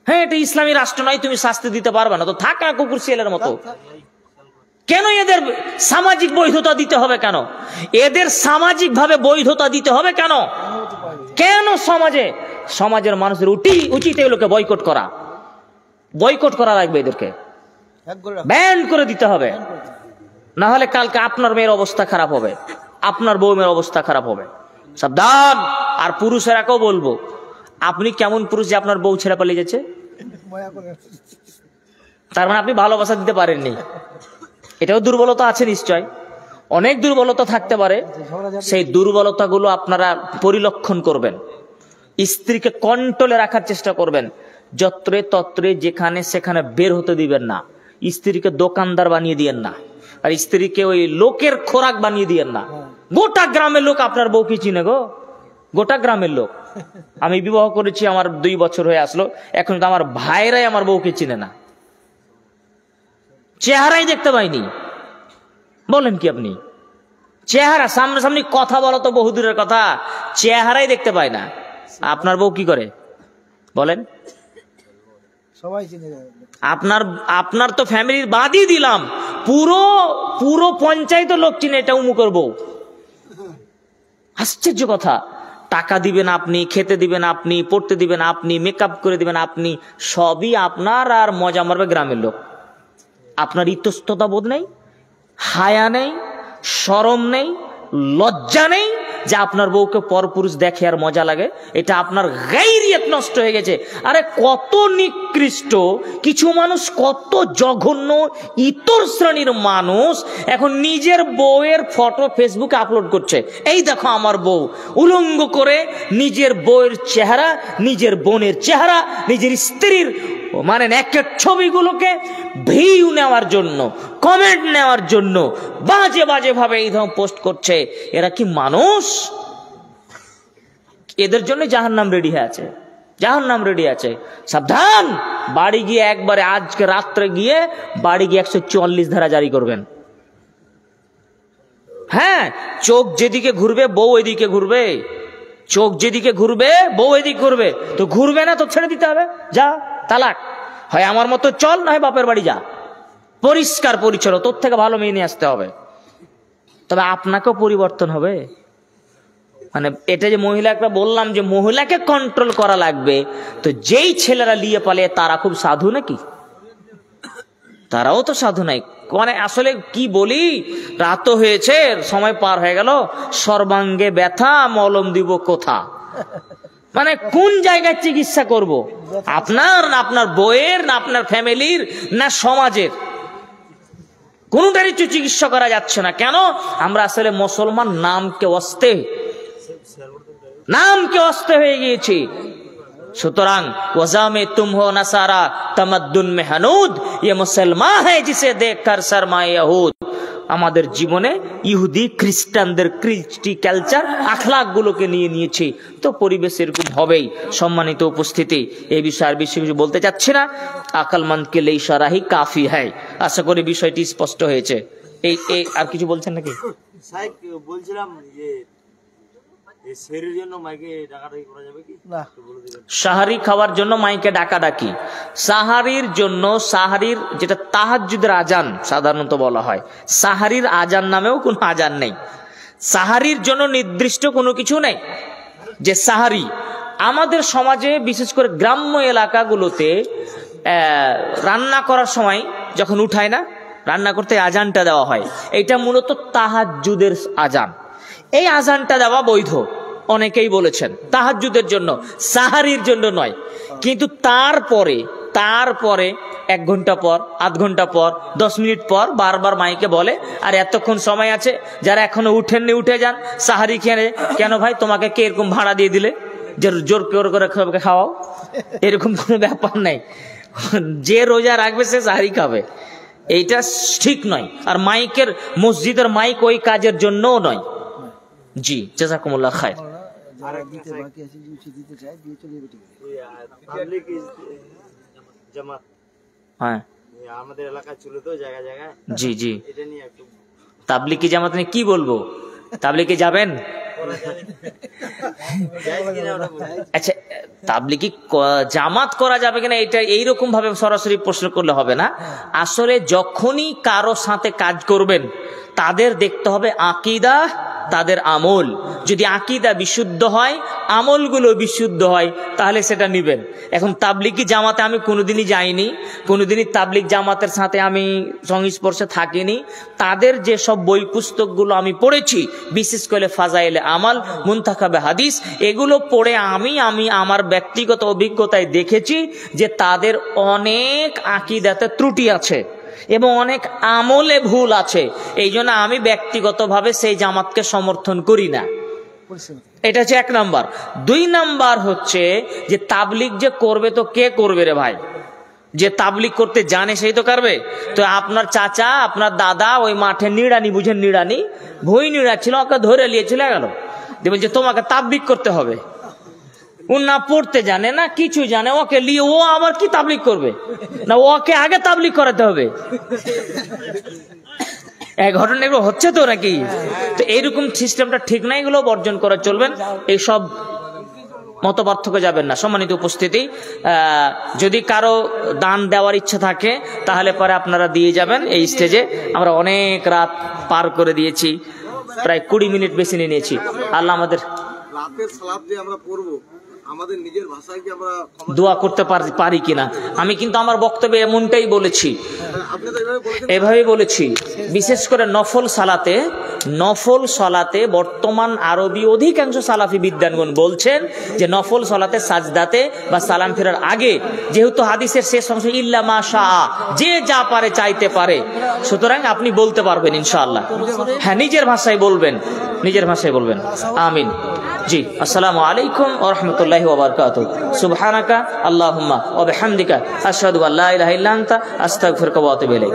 হ্যাঁ, এটা ইসলামী রাষ্ট্র নয়, তুমি শাস্তি দিতে পারবে না, তো থাক না কুকুর শিয়ালের মতো। কেন এদের সামাজিক বৈধতা দিতে হবে? কেন এদের সামাজিক ভাবে বৈধতা দিতে হবে? কেন কেন সমাজের মানুষের উচিত এগুলোকে বয়কট করা লাগবে, এদেরকে ব্যান করে দিতে হবে। না হলে কালকে আপনার মেয়ের অবস্থা খারাপ হবে, আপনার বউ মেয়ের অবস্থা খারাপ হবে, সাবধান। আর পুরুষেরাকেও বলবো, আপনি কেমন পুরুষ যে আপনার বউ ছেড়ে পালিয়ে যাচ্ছে? তার মানে আপনি ভালোবাসা দিতে পারেননি। এটাও দুর্বলতা আছে নিশ্চয়, অনেক দুর্বলতা থাকতে পারে। সেই দুর্বলতাগুলো আপনারা পরিলক্ষণ করবেন, স্ত্রীকে কন্ট্রোলে রাখার চেষ্টা করবেন। যত্রে তত্রে যেখানে সেখানে বের হতে দিবেন না। স্ত্রীকে দোকানদার বানিয়ে দিয়েন না, আর স্ত্রীকে ওই লোকের খোরাক বানিয়ে দিয়েন না। গোটা গ্রামের লোক আপনার বউকে চিনে গো, গোটা গ্রামের লোক। আমি বিবাহ করেছি, আমার 2 বছর হয়ে আসলো, এখন তো আমার ভাইরাই আমার বউকে চিনে না, চেহারাই দেখতে পাইনি। বলেন কি আপনি? চেহারা সামনাসামনি কথা বলা তো বহু দূরের কথা, চেহারাই দেখতে পায় না। আপনার বউ কি করে বলেন? আপনার তো ফ্যামিলির বাদই দিলাম, পুরো পঞ্চায়েত লোক চিনে এটা উমুকের বউ। আশ্চর্য কথা। টাকা দিবেন আপনি, খেতে দিবেন আপনি, পড়তে দিবেন আপনি, মেকআপ করে দিবেন আপনি, সবই আপনার, আর মজা মারবে গ্রামের লোক। আপনার ইতস্ততা বোধ নেই, হায়া নেই, শরম নেই, লজ্জা নেই যে আপনার বউকে পরপুরুষ দেখে আর মজা লাগে। এটা আপনার গায়রিয়ত নষ্ট হয়ে গেছে। আরে কত নিকৃষ্ট কিছু মানুষ, কত জঘন্য ইতর শ্রেণীর মানুষ এখন নিজের বউয়ের ফটো ফেসবুকে আপলোড করছে। এই দেখো আমার বউ, উলঙ্গ করে নিজের বউয়ের চেহারা, নিজের বোনের চেহারা, নিজের স্ত্রীর মানে নেকেড ছবিগুলোকে ভিউ নেওয়ার জন্য, কমেন্ট নেওয়ার জন্য বাজে বাজে ভাবে এই ধরনের পোস্ট করছে। এরা কি মানুষ? এদের জন্য জাহান্নাম রেডি হয়ে আছে, জাহান্নাম রেডি আছে। সাবধান। বাড়ি গিয়ে একবারে আজকে রাত্রে গিয়ে বাড়ি গিয়ে 144 ধারা জারি করবেন। হ্যাঁ, চোখ যেদিকে ঘুরবে বউ এদিকে ঘুরবে, চোখ যেদিকে ঘুরবে বউ এদিকে ঘুরবে। তো ঘুরবে না তো ছেড়ে দিতে হবে, যা তালাক, হয় আমার মতো চল, না হয় বাপের বাড়ি যা, পরিষ্কার পরিচ্ছন্ন, তোর থেকে ভালো মেয়ে নিয়ে আসতে হবে। তবে আপনাকেও পরিবর্তন হবে। মানে এটা যে মহিলাকে বললাম যে মহিলাকে কন্ট্রোল করা লাগবে, তো যেই ছেলেরা লিয়ে পালিয়ে তারা খুব সাধু নাকি? তারাও তো সাধু নাই। মানে আসলে কি বলি, রাত হয়েছে, সময় পার হয়ে গেল, সর্বাঙ্গে ব্যথা, মলম দিব কোথা? মানে কোন জায়গায় চিকিৎসা করব? আপনার না আপনার বইয়ের, না আপনার ফ্যামিলির, না সমাজের? কোনটারই চিকিৎসা করা যাচ্ছে না। কেন? আমরা আসলে মুসলমান নামকে অস্তে হয়ে গিয়েছি। সুতরাং ওয়াজামে তুম হো নাসারা তামাদ্দুন মে হানুদ, ইয়ে মুসলমান হ্যায় জিসে দেখকর শরমায়ে ইহুদ। আমাদের জীবনে ইহুদি খ্রিস্টানদের কৃষ্টি কালচার আখলাক গুলোকে নিয়ে নিয়েছি, তো পরিবেশ এরকম হবেই। সম্মানিত উপস্থিতি, এই বিষয়ে আর বেশি কিছু বলতে চাচ্ছি না। আকলমন্দ কে লে ইশারা হি কাফি হ্যায়। আশা করি বিষয়টি স্পষ্ট হয়েছে। এই আর কিছু বলছেন নাকি? বলছিলাম যে সাহারি খাওয়ার জন্য মাইকে ডাকাডাকি, সাহারির জন্য, সাহারির যেটা তাহাজ্জুদের আজান সাধারণত বলা হয়, সাহারির আজান নামেও কোনো আজান নেই। সাহারির জন্য নির্দিষ্ট কোনো কিছু নেই যে সাহারি। আমাদের সমাজে বিশেষ করে গ্রাম্য এলাকাগুলোতে রান্না করার সময় যখন উঠায় না, রান্না করতে আজানটা দেওয়া হয়, এটা মূলত তাহাজ্জুদের আজান। এই আজানটা দেওয়া বৈধ, অনেকেই বলেছেন তাহাজ্জুদের জন্য, সাহারির জন্য নয়। কিন্তু তারপরে 1 ঘন্টা পর, আধ ঘন্টা পর, 10 মিনিট পর বারবার মাইকে বলে, আর এতক্ষণ সময় আছে, যারা এখনো উঠেননি উঠে যান, সাহারি খেয়ে। কেন ভাই, তোমাকে কে এরকম ভাড়া দিয়ে দিলে যে জোর করে খাওয়াও? এরকম কোনো ব্যাপার নাই। যে রোজা রাখবে সে সাহারি খাবে, এইটা ঠিক নয়। আর মাইকের, মসজিদের মাইক ওই কাজের জন্যও নয়। জি, জাযাকুমুল্লাহ খায়র। হ্যাঁ, আমাদের এলাকায় ছিল তো জায়গায় জায়গায়। জি জি, এটা নিয়ে একটু তাবলিগি জামাত নিয়ে কি বলবো? তাবলিগে যাবেন? আচ্ছা, তাবলিগি জামাত করা যাবে কিনা এটা এইরকম ভাবে সরাসরি প্রশ্ন করলে হবে না। আসলে যখনই কারো সাথে কাজ করবেন, তাদের দেখতে হবে আকীদা, তাদের আমল। যদি আকীদা বিশুদ্ধ হয়, আমলগুলো বিশুদ্ধ হয়, তাহলে সেটা নিবেন। এখন তাবলিগি জামাতে আমি কোনোদিনই যাইনি, কোনোদিনই তাবলিগ জামাতের সাথে আমি সংস্পর্শে থাকিনি। তাদের যে সব বই পুস্তকগুলো আমি পড়েছি, বিশেষ করে ফাজাইলে আমাল, মুনতাখাবে হাদিস, এগুলো পড়ে আমি আমার ব্যক্তিগত অভিজ্ঞতায় দেখেছি যে তাদের অনেক আকীদাতে ত্রুটি আছে এবং অনেক আমলে ভুল আছে। এই জন্য আমি ব্যক্তিগতভাবে সেই জামাতকে সমর্থন করি না। এটা হচ্ছে 1 নাম্বার। 2 নাম্বার হচ্ছে যে তাবলিগ যে করবে, তো কে করবে রে ভাই? যে তাবলিগ করতে জানে সেই তো করবে। তো আপনার চাচা, আপনার দাদা ওই মাঠে নিড়ানি, বুঝেন নিড়ানি, ভুঁই নিড়াচ্ছিল, ওকে ধরে নিয়ে চলে গেল, দেখবেন যে তোমাকে তাবলিগ করতে হবে। ও না পড়তে জানে না কিছু জানে, ওকে নিয়ে ও আবার কি তাবলিগ করবে? না, ওকে আগে তাবলিগ করাতে হবে। এই ঘটনা এগুলো হচ্ছে তো নাকি? তো এইরকম সিস্টেমটা ঠিক না, এগুলো বর্জন করে চলবেন। এইসব মত পার্থক্য যাবেন না। সম্মানিত উপস্থিতি, যদি কারো দান দেওয়ার ইচ্ছা থাকে তাহলে পরে আপনারা দিয়ে যাবেন। এই স্টেজে আমরা অনেক রাত পার করে দিয়েছি, প্রায় 20 মিনিট বেশি নিয়েছি। আল্লাহ আমাদের রাতের সালাত যে আমরা পড়বো, আমাদের নিজের ভাষায় কি আমরা দোয়া করতে পারি কিনা, আমি কিন্তু আমার বক্তব্যে এমনটাই বলেছি, এভাবেই বলেছি। বিশেষ করে নফল সালাতে বর্তমান আরবি অধিকাংশ সালাফি বিদ্বানগণ বলছেন যে নফল সালাতে সাজদাতে বা সালাম ফেরার আগে, যেহেতু হাদিসের শেষ অংশ ইল্লা মা শাআ, যে যা পারে চাইতে পারে, সুতরাং আপনি বলতে পারবেন ইনশাআল্লাহ। হ্যাঁ, নিজের ভাষায় বলবেন, নিজের ভাষায় বলবেন। আমিন। জি, আসসালামু আলাইকুম ওয়া রাহমাতুল্লাহি ওয়া বারাকাতুহু। সুবহানাকা আল্লাহুম্মা ওয়া বিহামদিকা আশহাদু আল্লা ইলাহা ইল্লা আনতা আস্তাগফিরুকা ওয়া আতুবু ইলাইক।